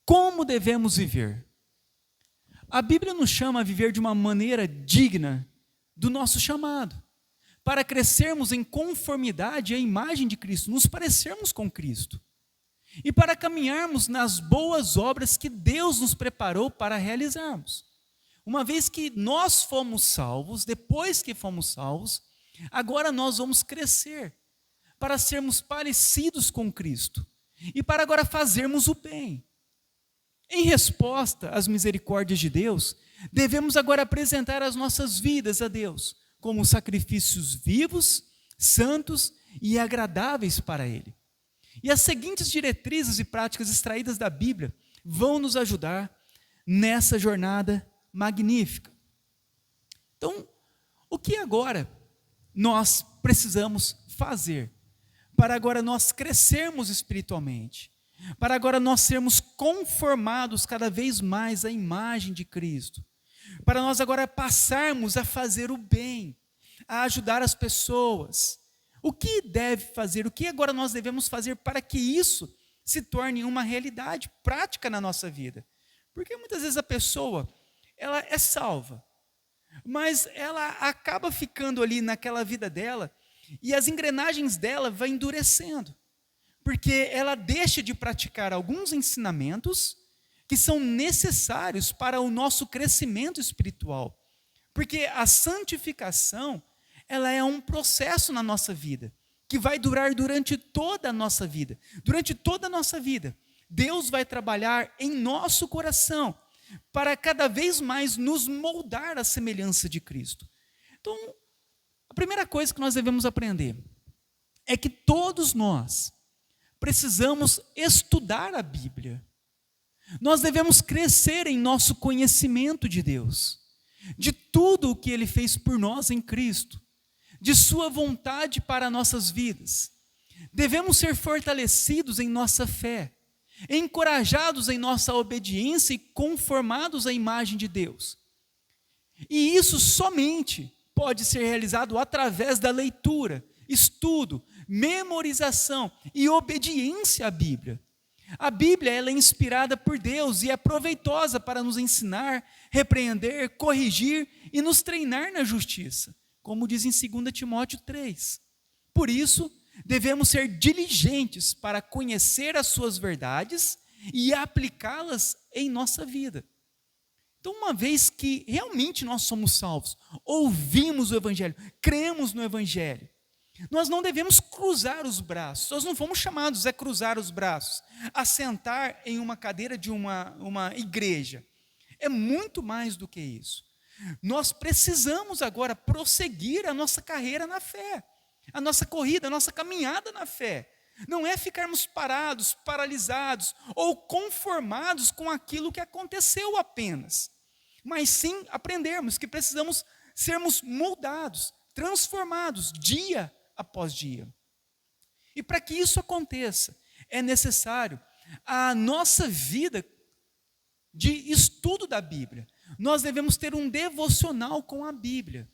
como devemos viver? A Bíblia nos chama a viver de uma maneira digna do nosso chamado, para crescermos em conformidade à imagem de Cristo, nos parecermos com Cristo, e para caminharmos nas boas obras que Deus nos preparou para realizarmos. Uma vez que nós fomos salvos, depois que fomos salvos, agora nós vamos crescer para sermos parecidos com Cristo e para agora fazermos o bem. Em resposta às misericórdias de Deus, devemos agora apresentar as nossas vidas a Deus como sacrifícios vivos, santos e agradáveis para Ele. E as seguintes diretrizes e práticas extraídas da Bíblia vão nos ajudar nessa jornada magnífica. Então, o que agora nós precisamos fazer para agora nós crescermos espiritualmente, para agora nós sermos conformados cada vez mais à imagem de Cristo, para nós agora passarmos a fazer o bem, a ajudar as pessoas? O que deve fazer? O que agora nós devemos fazer para que isso se torne uma realidade prática na nossa vida? Porque muitas vezes a pessoa, ela é salva, mas ela acaba ficando ali naquela vida dela e as engrenagens dela vão endurecendo, porque ela deixa de praticar alguns ensinamentos que são necessários para o nosso crescimento espiritual. Porque a santificação, ela é um processo na nossa vida, que vai durar durante toda a nossa vida. Durante toda a nossa vida, Deus vai trabalhar em nosso coração, para cada vez mais nos moldar à semelhança de Cristo. Então, a primeira coisa que nós devemos aprender é que todos nós precisamos estudar a Bíblia. Nós devemos crescer em nosso conhecimento de Deus. de tudo o que Ele fez por nós em Cristo, de sua vontade para nossas vidas. Devemos ser fortalecidos em nossa fé, encorajados em nossa obediência e conformados à imagem de Deus. E isso somente pode ser realizado através da leitura, estudo, memorização e obediência à Bíblia. A Bíblia ela é inspirada por Deus e é proveitosa para nos ensinar, repreender, corrigir e nos treinar na justiça, como diz em 2 Timóteo 3. Por isso, devemos ser diligentes para conhecer as suas verdades e aplicá-las em nossa vida. Então, uma vez que realmente nós somos salvos, ouvimos o Evangelho, cremos no Evangelho, nós não devemos cruzar os braços. Nós não fomos chamados a cruzar os braços, a sentar em uma cadeira de uma igreja. É muito mais do que isso. Nós precisamos agora prosseguir a nossa carreira na fé, a nossa corrida, a nossa caminhada na fé. Não é ficarmos parados, paralisados ou conformados com aquilo que aconteceu apenas, mas sim aprendermos que precisamos sermos moldados, transformados dia após dia. E para que isso aconteça, é necessário a nossa vida de estudo da Bíblia. Nós devemos ter um devocional com a Bíblia.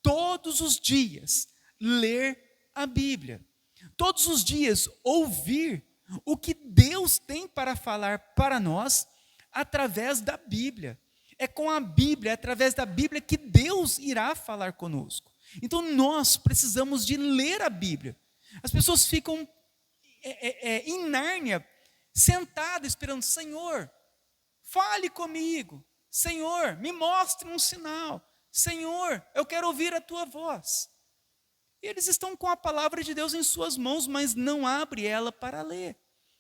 Todos os dias, ler a Bíblia. Todos os dias, ouvir o que Deus tem para falar para nós através da Bíblia. É com a Bíblia, é através da Bíblia que Deus irá falar conosco. Então nós precisamos de ler a Bíblia. As pessoas ficam em Nárnia, sentadas esperando, Senhor, fale comigo. Senhor, me mostre um sinal. Senhor, eu quero ouvir a tua voz. E eles estão com a palavra de Deus em suas mãos, mas não abrem ela para ler.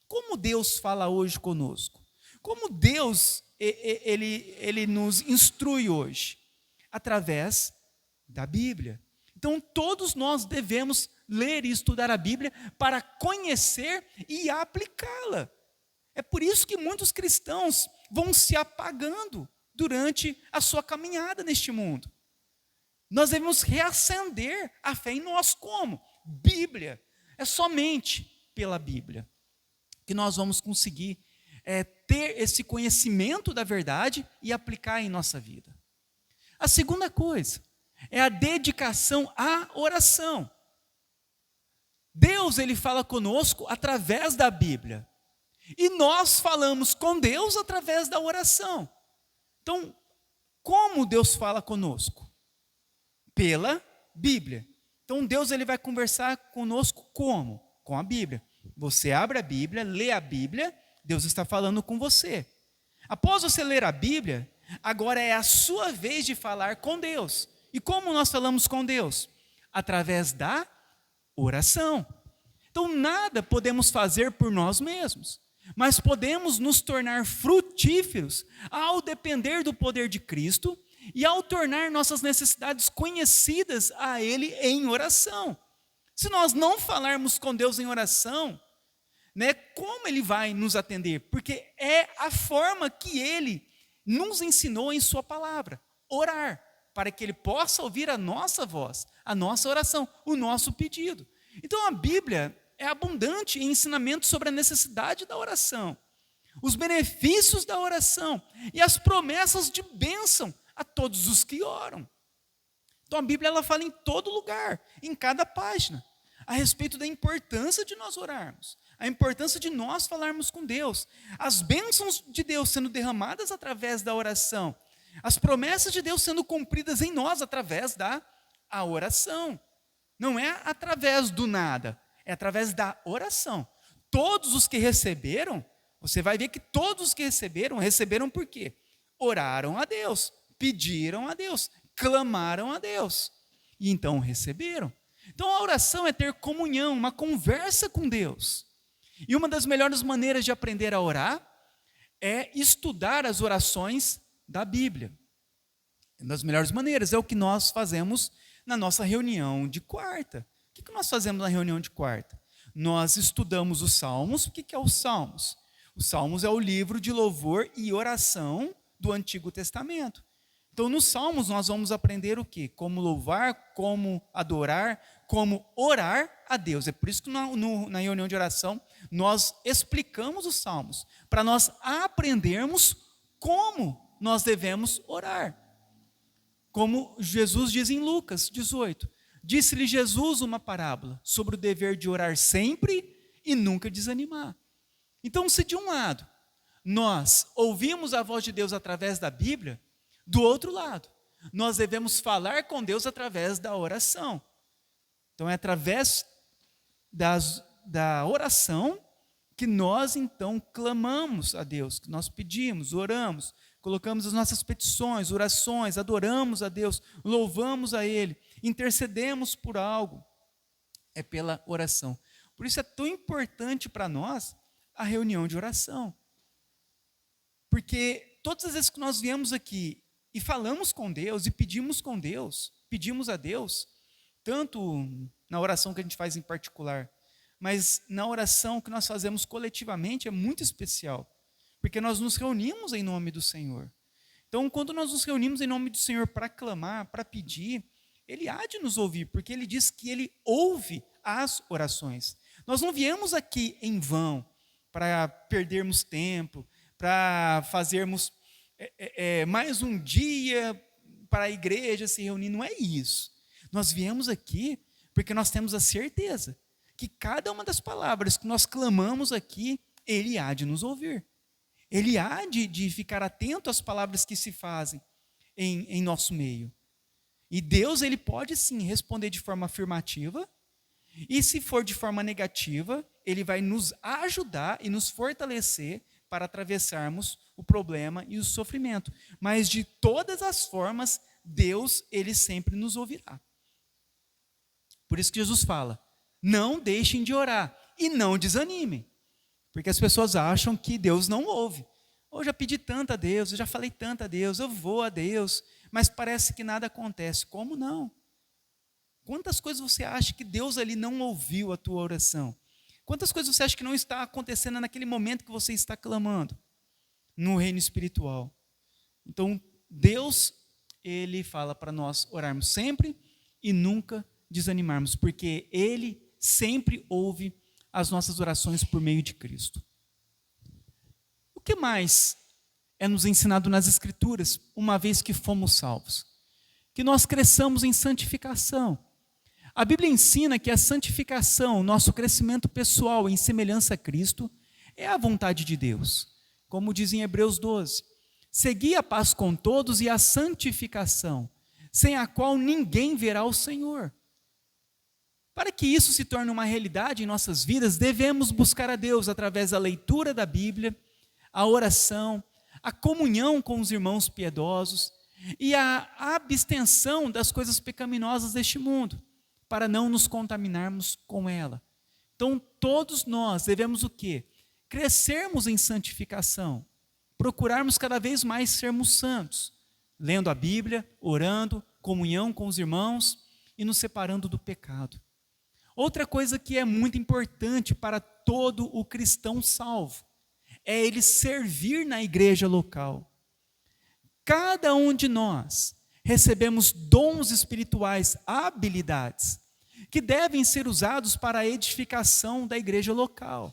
Como Deus fala hoje conosco? Como Deus ele nos instrui hoje? Através da Bíblia. Então todos nós devemos ler e estudar a Bíblia para conhecer e aplicá-la. É por isso que muitos cristãos vão se apagando durante a sua caminhada neste mundo. Nós devemos reacender a fé em nós como? Bíblia. É somente pela Bíblia que nós vamos conseguir ter esse conhecimento da verdade e aplicar em nossa vida. A segunda coisa é a dedicação à oração. Deus, ele fala conosco através da Bíblia. E nós falamos com Deus através da oração. Então, como Deus fala conosco? Pela Bíblia. Então, Deus ele vai conversar conosco como? Com a Bíblia. Você abre a Bíblia, lê a Bíblia, Deus está falando com você. Após você ler a Bíblia, agora é a sua vez de falar com Deus. E como nós falamos com Deus? Através da oração. Então, nada podemos fazer por nós mesmos, mas podemos nos tornar frutíferos ao depender do poder de Cristo e ao tornar nossas necessidades conhecidas a Ele em oração. Se nós não falarmos com Deus em oração, como Ele vai nos atender? Porque é a forma que Ele nos ensinou em Sua palavra, orar, para que Ele possa ouvir a nossa voz, a nossa oração, o nosso pedido. Então a Bíblia é abundante em ensinamentos sobre a necessidade da oração, os benefícios da oração e as promessas de bênção a todos os que oram. Então a Bíblia ela fala em todo lugar, em cada página, a respeito da importância de nós orarmos, a importância de nós falarmos com Deus, as bênçãos de Deus sendo derramadas através da oração, as promessas de Deus sendo cumpridas em nós através da oração. Não é através do nada, é através da oração. Todos os que receberam, você vai ver que todos os que receberam por quê? Oraram a Deus, pediram a Deus, clamaram a Deus, e então receberam. Então a oração é ter comunhão, uma conversa com Deus. E uma das melhores maneiras de aprender a orar é estudar as orações da Bíblia. Uma das melhores maneiras é o que nós fazemos na nossa reunião de quarta. O que nós fazemos na reunião de quarta? Nós estudamos os Salmos. O que é os Salmos? Os Salmos é o livro de louvor e oração do Antigo Testamento. Então, nos Salmos, nós vamos aprender o quê? Como louvar, como adorar, como orar a Deus. É por isso que na reunião de oração, nós explicamos os Salmos, para nós aprendermos como nós devemos orar. Como Jesus diz em Lucas 18. Disse-lhe Jesus uma parábola sobre o dever de orar sempre e nunca desanimar. Então, se de um lado nós ouvimos a voz de Deus através da Bíblia, do outro lado, nós devemos falar com Deus através da oração. Então, é através da oração que nós, então, clamamos a Deus, que nós pedimos, oramos, colocamos as nossas petições, orações, adoramos a Deus, louvamos a Ele, intercedemos por algo. É pela oração. Por isso é tão importante para nós a reunião de oração. Porque todas as vezes que nós viemos aqui e falamos com Deus e pedimos a Deus, tanto na oração que a gente faz em particular, mas na oração que nós fazemos coletivamente é muito especial, porque nós nos reunimos em nome do Senhor. Então, quando nós nos reunimos em nome do Senhor para clamar, para pedir, Ele há de nos ouvir, porque Ele diz que Ele ouve as orações. Nós não viemos aqui em vão, para perdermos tempo, para fazermos mais um dia para a igreja se reunir, não é isso. Nós viemos aqui porque nós temos a certeza que cada uma das palavras que nós clamamos aqui, Ele há de nos ouvir. Ele há de ficar atento às palavras que se fazem em nosso meio. E Deus, Ele pode sim responder de forma afirmativa, e se for de forma negativa, Ele vai nos ajudar e nos fortalecer para atravessarmos o problema e o sofrimento. Mas de todas as formas, Deus, Ele sempre nos ouvirá. Por isso que Jesus fala, não deixem de orar e não desanimem. Porque as pessoas acham que Deus não ouve. Eu já pedi tanto a Deus, eu já falei tanto a Deus, eu vou a Deus, mas parece que nada acontece. Como não? Quantas coisas você acha que Deus ali não ouviu a tua oração? Quantas coisas você acha que não está acontecendo naquele momento que você está clamando no reino espiritual? Então, Deus, Ele fala para nós orarmos sempre e nunca desanimarmos, porque Ele sempre ouve as nossas orações por meio de Cristo. O que mais é nos ensinado nas Escrituras, uma vez que fomos salvos? Que nós cresçamos em santificação. A Bíblia ensina que a santificação, nosso crescimento pessoal em semelhança a Cristo, é a vontade de Deus. Como diz em Hebreus 12, segui a paz com todos e a santificação, sem a qual ninguém verá o Senhor. Para que isso se torne uma realidade em nossas vidas, devemos buscar a Deus através da leitura da Bíblia, a oração, a comunhão com os irmãos piedosos e a abstenção das coisas pecaminosas deste mundo, para não nos contaminarmos com ela. Então, todos nós devemos o quê? Crescermos em santificação, procurarmos cada vez mais sermos santos, lendo a Bíblia, orando, comunhão com os irmãos e nos separando do pecado. Outra coisa que é muito importante para todo o cristão salvo é ele servir na igreja local. Cada um de nós recebemos dons espirituais, habilidades, que devem ser usados para a edificação da igreja local.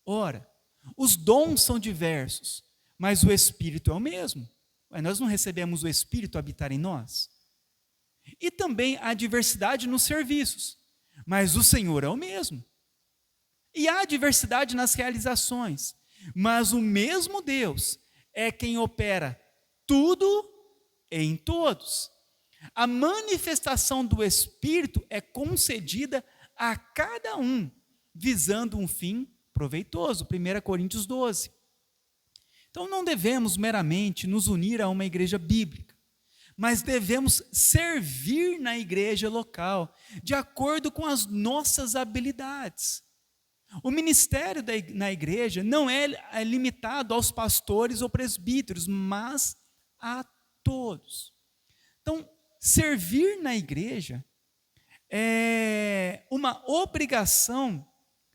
Ora, os dons são diversos, mas o Espírito é o mesmo. Nós não recebemos o Espírito habitar em nós. E também há diversidade nos serviços, mas o Senhor é o mesmo. E há diversidade nas realizações, mas o mesmo Deus é quem opera tudo em todos. A manifestação do Espírito é concedida a cada um, visando um fim proveitoso. 1 Coríntios 12. Então não devemos meramente nos unir a uma igreja bíblica, mas devemos servir na igreja local, de acordo com as nossas habilidades. O ministério na igreja não é limitado aos pastores ou presbíteros, mas a todos. Então, servir na igreja é uma obrigação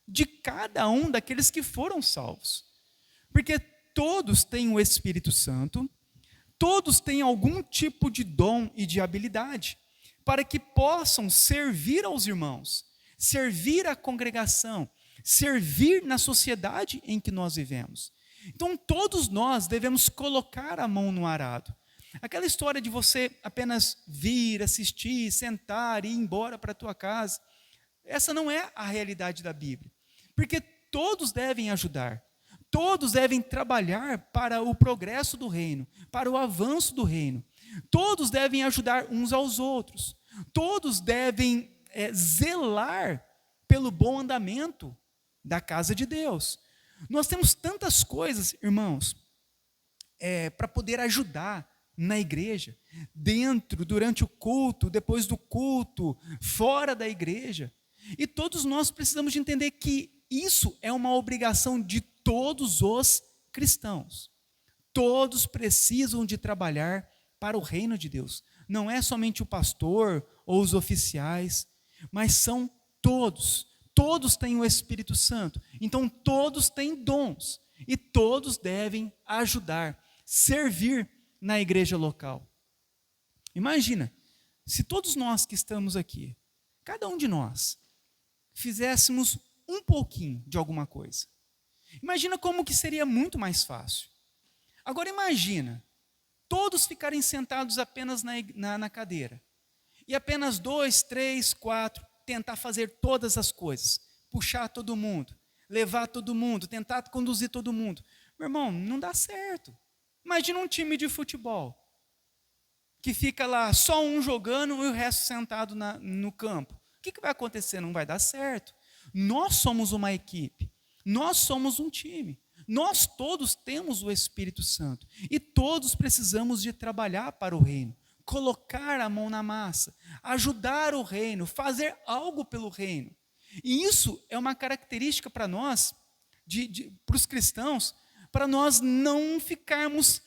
de cada um daqueles que foram salvos. Porque todos têm o Espírito Santo, todos têm algum tipo de dom e de habilidade, para que possam servir aos irmãos, servir à congregação, servir na sociedade em que nós vivemos. Então, todos nós devemos colocar a mão no arado. Aquela história de você apenas vir, assistir, sentar e ir embora para a tua casa, essa não é a realidade da Bíblia. Porque todos devem ajudar, todos devem trabalhar para o progresso do reino, para o avanço do reino. Todos devem ajudar uns aos outros. Todos devem zelar pelo bom andamento da casa de Deus. Nós temos tantas coisas, irmãos, para poder ajudar na igreja, dentro, durante o culto, depois do culto, fora da igreja. E todos nós precisamos de entender que isso é uma obrigação de todos os cristãos. Todos precisam de trabalhar para o reino de Deus. Não é somente o pastor ou os oficiais, mas são todos. Todos têm o Espírito Santo. Então todos têm dons e todos devem ajudar, servir na igreja local. Imagina, se todos nós que estamos aqui, cada um de nós, fizéssemos um pouquinho de alguma coisa. Imagina como que seria muito mais fácil. Agora imagina, todos ficarem sentados apenas na cadeira. E apenas 2, 3, 4, tentar fazer todas as coisas. Puxar todo mundo, levar todo mundo, tentar conduzir todo mundo. Meu irmão, não dá certo. Imagina um time de futebol, que fica lá só um jogando e o resto sentado no campo. O que vai acontecer? Não vai dar certo. Nós somos uma equipe, nós somos um time, nós todos temos o Espírito Santo e todos precisamos de trabalhar para o reino, colocar a mão na massa, ajudar o reino, fazer algo pelo reino. E isso é uma característica para nós, para os cristãos, para nós não ficarmos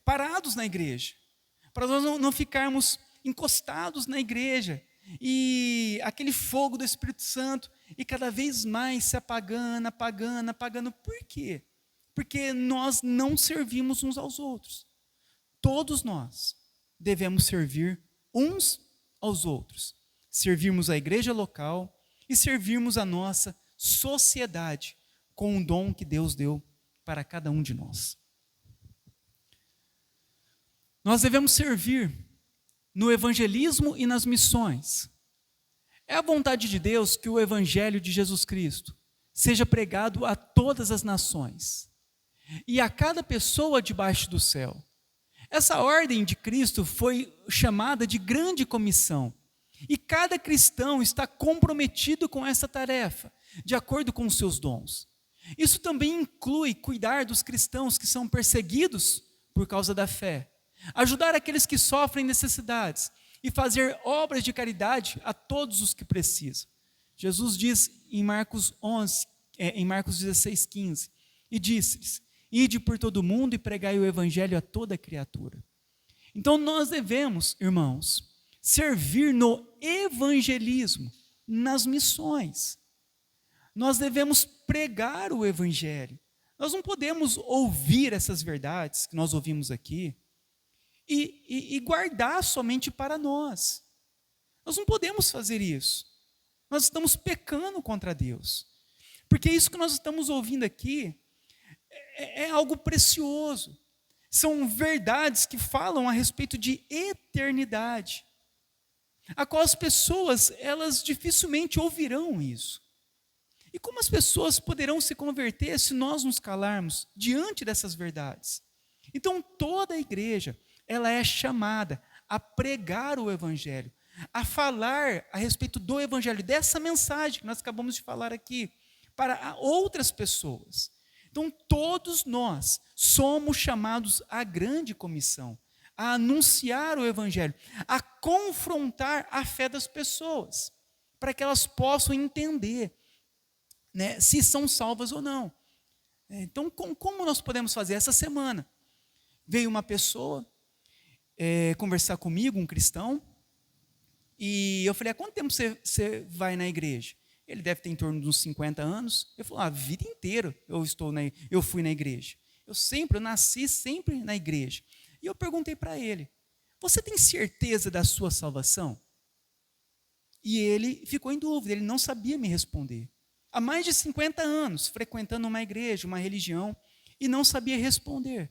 parados na igreja, para nós não ficarmos encostados na igreja, e aquele fogo do Espírito Santo, e cada vez mais se apagando. Por quê? Porque nós não servimos uns aos outros. Todos nós devemos servir uns aos outros, servirmos a igreja local e servirmos a nossa sociedade com o dom que Deus deu para cada um de nós. Nós devemos servir no evangelismo e nas missões. É a vontade de Deus que o evangelho de Jesus Cristo seja pregado a todas as nações e a cada pessoa debaixo do céu. Essa ordem de Cristo foi chamada de grande comissão, e cada cristão está comprometido com essa tarefa, de acordo com os seus dons. Isso também inclui cuidar dos cristãos que são perseguidos por causa da fé, ajudar aqueles que sofrem necessidades e fazer obras de caridade a todos os que precisam. Jesus diz em Marcos 16:15, e disse-lhes: ide por todo o mundo e pregai o evangelho a toda criatura. Então nós devemos, irmãos, servir no evangelismo, nas missões. Nós devemos pregar o evangelho. Nós não podemos ouvir essas verdades que nós ouvimos aqui e guardar somente para nós. Nós não podemos fazer isso. Nós estamos pecando contra Deus. Porque isso que nós estamos ouvindo aqui é algo precioso. São verdades que falam a respeito de eternidade, a qual as pessoas, elas dificilmente ouvirão isso. E como as pessoas poderão se converter se nós nos calarmos diante dessas verdades? Então toda a igreja, ela é chamada a pregar o evangelho, a falar a respeito do evangelho, dessa mensagem que nós acabamos de falar aqui, para outras pessoas. Então todos nós somos chamados à grande comissão, a anunciar o evangelho, a confrontar a fé das pessoas, para que elas possam entender, né, se são salvas ou não. Então, como nós podemos fazer? Essa semana veio uma pessoa conversar comigo, um cristão, e eu falei: há quanto tempo você vai na igreja? Ele deve ter em torno de uns 50 anos. Ele falou, a vida inteira eu fui na igreja. Eu nasci sempre na igreja. E eu perguntei para ele, você tem certeza da sua salvação? E ele ficou em dúvida, ele não sabia me responder. Há mais de 50 anos, frequentando uma igreja, uma religião, e não sabia responder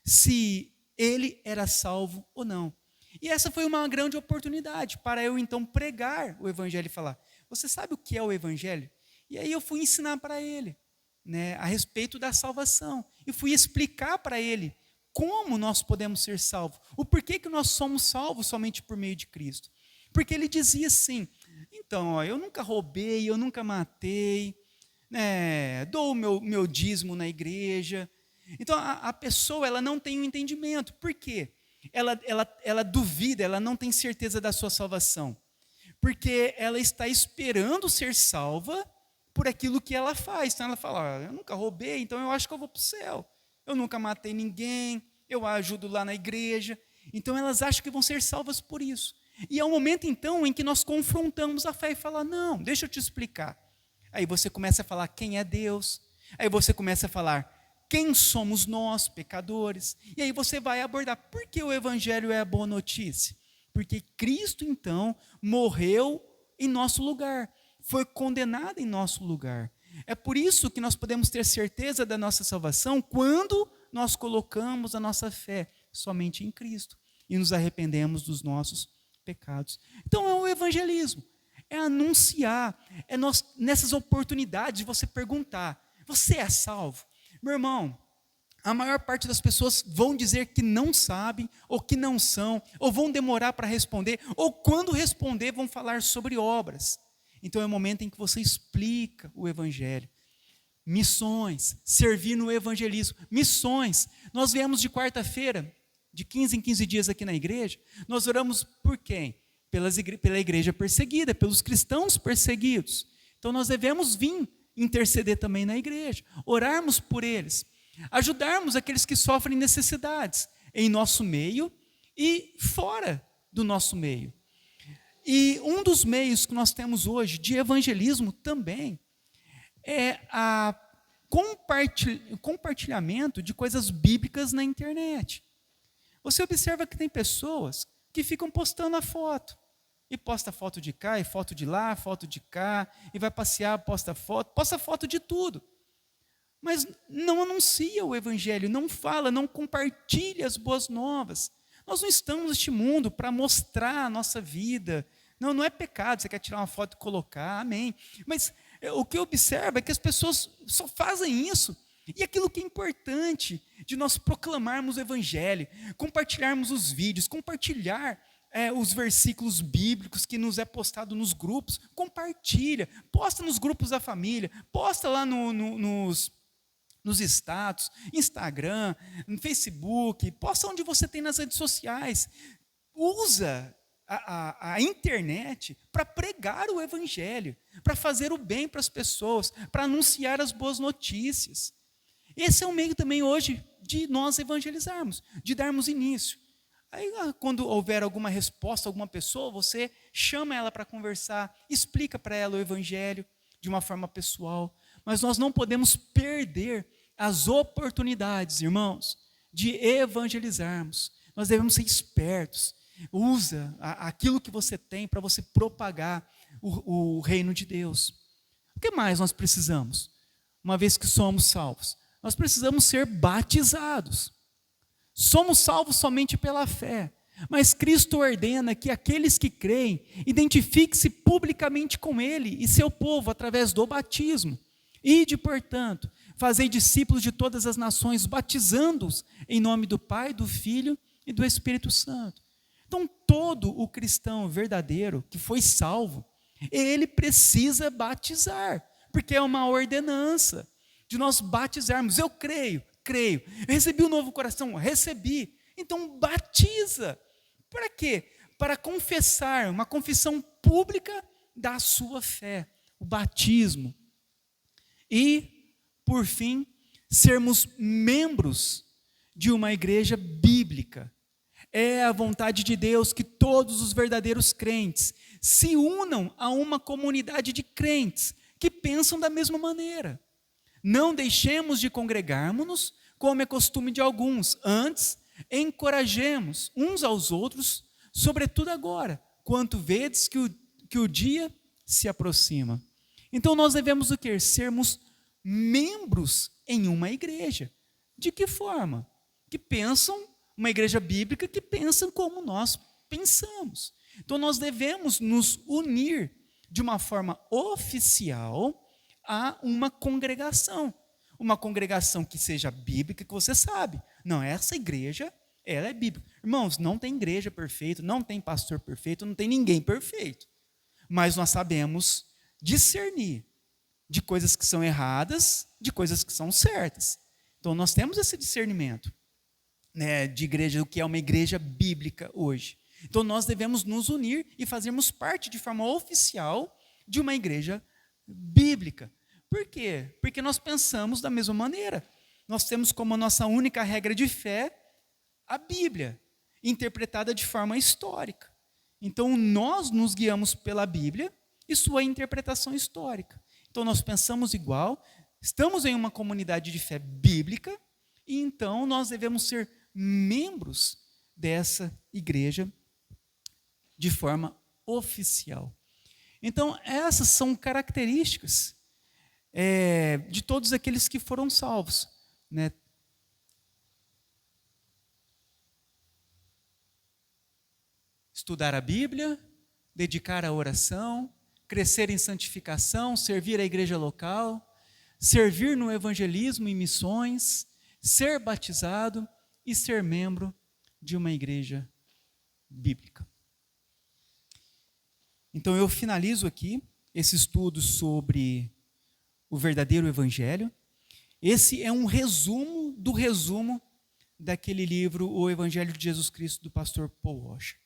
se ele era salvo ou não. E essa foi uma grande oportunidade para eu então pregar o evangelho e falar, você sabe o que é o evangelho? E aí eu fui ensinar para ele, né, a respeito da salvação. E fui explicar para ele como nós podemos ser salvos. O porquê que nós somos salvos somente por meio de Cristo. Porque ele dizia assim, então, eu nunca roubei, eu nunca matei, né, dou o meu dízimo na igreja. Então, a pessoa ela não tem um entendimento. Por quê? Ela duvida, ela não tem certeza da sua salvação. Porque ela está esperando ser salva por aquilo que ela faz. Então ela fala, eu nunca roubei, então eu acho que eu vou para o céu. Eu nunca matei ninguém, eu ajudo lá na igreja. Então elas acham que vão ser salvas por isso. E é o momento então em que nós confrontamos a fé e falamos, não, deixa eu te explicar. Aí você começa a falar quem é Deus. Aí você começa a falar quem somos nós, pecadores. E aí você vai abordar por que o evangelho é a boa notícia. Porque Cristo, então, morreu em nosso lugar, foi condenado em nosso lugar. É por isso que nós podemos ter certeza da nossa salvação quando nós colocamos a nossa fé somente em Cristo e nos arrependemos dos nossos pecados. Então é o evangelismo, é anunciar, é nós, nessas oportunidades de você perguntar, você é salvo? Meu irmão, a maior parte das pessoas vão dizer que não sabem, ou que não são, ou vão demorar para responder, ou quando responder vão falar sobre obras. Então é o momento em que você explica o evangelho. Missões, servir no evangelismo, missões. Nós viemos de quarta-feira, de 15 em 15 dias aqui na igreja, nós oramos por quem? Pela igreja perseguida, pelos cristãos perseguidos. Então nós devemos vir interceder também na igreja, orarmos por eles. Ajudarmos aqueles que sofrem necessidades em nosso meio e fora do nosso meio. E um dos meios que nós temos hoje de evangelismo também é o compartilhamento de coisas bíblicas na internet. Você observa que tem pessoas que ficam postando a foto. E posta foto de cá, e foto de lá, foto de cá, e vai passear, posta foto de tudo. Mas não anuncia o evangelho, não fala, não compartilha as boas novas. Nós não estamos neste mundo para mostrar a nossa vida. Não é pecado, você quer tirar uma foto e colocar, amém. Mas o que eu observo é que as pessoas só fazem isso. E aquilo que é importante de nós proclamarmos o evangelho, compartilharmos os vídeos, compartilhar os versículos bíblicos que nos é postado nos grupos, compartilha, posta nos grupos da família, posta lá nos status, Instagram, no Facebook, posta onde você tem nas redes sociais. Usa a internet para pregar o evangelho, para fazer o bem para as pessoas, para anunciar as boas notícias. Esse é um meio também hoje de nós evangelizarmos, de darmos início. Aí quando houver alguma resposta a alguma pessoa, você chama ela para conversar, explica para ela o evangelho de uma forma pessoal. Mas nós não podemos perder as oportunidades, irmãos, de evangelizarmos. Nós devemos ser espertos. Usa aquilo que você tem para você propagar o reino de Deus. O que mais nós precisamos? Uma vez que somos salvos, nós precisamos ser batizados. Somos salvos somente pela fé. Mas Cristo ordena que aqueles que creem identifiquem-se publicamente com Ele e seu povo através do batismo. Ide, portanto, fazei discípulos de todas as nações, batizando-os em nome do Pai, do Filho e do Espírito Santo. Então, todo o cristão verdadeiro que foi salvo, ele precisa batizar, porque é uma ordenança de nós batizarmos. Eu creio. Eu recebi um novo coração, recebi. Então, batiza. Para quê? Para confessar, uma confissão pública da sua fé, o batismo. E, por fim, sermos membros de uma igreja bíblica. É a vontade de Deus que todos os verdadeiros crentes se unam a uma comunidade de crentes que pensam da mesma maneira. Não deixemos de congregarmos-nos, como é costume de alguns. Antes, encorajemos uns aos outros, sobretudo agora, quanto vedes que o dia se aproxima. Então nós devemos o quê? Sermos membros em uma igreja. De que forma? Que pensam, uma igreja bíblica que pensa como nós pensamos. Então nós devemos nos unir de uma forma oficial a uma congregação que seja bíblica, que você sabe, não, essa igreja, ela é bíblica. Irmãos, não tem igreja perfeita, não tem pastor perfeito, não tem ninguém perfeito, mas nós sabemos discernir de coisas que são erradas, de coisas que são certas. Então nós temos esse discernimento, né, de igreja, o que é uma igreja bíblica hoje. Então nós devemos nos unir e fazermos parte de forma oficial de uma igreja bíblica. Por quê? Porque nós pensamos da mesma maneira. Nós temos como nossa única regra de fé a Bíblia, interpretada de forma histórica. Então nós nos guiamos pela Bíblia e sua interpretação histórica. Então nós pensamos igual, estamos em uma comunidade de fé bíblica, e então nós devemos ser membros dessa igreja de forma oficial. Então, essas são características de todos aqueles que foram salvos, né? Estudar a Bíblia, dedicar à oração, crescer em santificação, servir a igreja local, servir no evangelismo e missões, ser batizado e ser membro de uma igreja bíblica. Então eu finalizo aqui esse estudo sobre o verdadeiro evangelho. Esse é um resumo do resumo daquele livro, O Evangelho de Jesus Cristo, do pastor Paul Washer.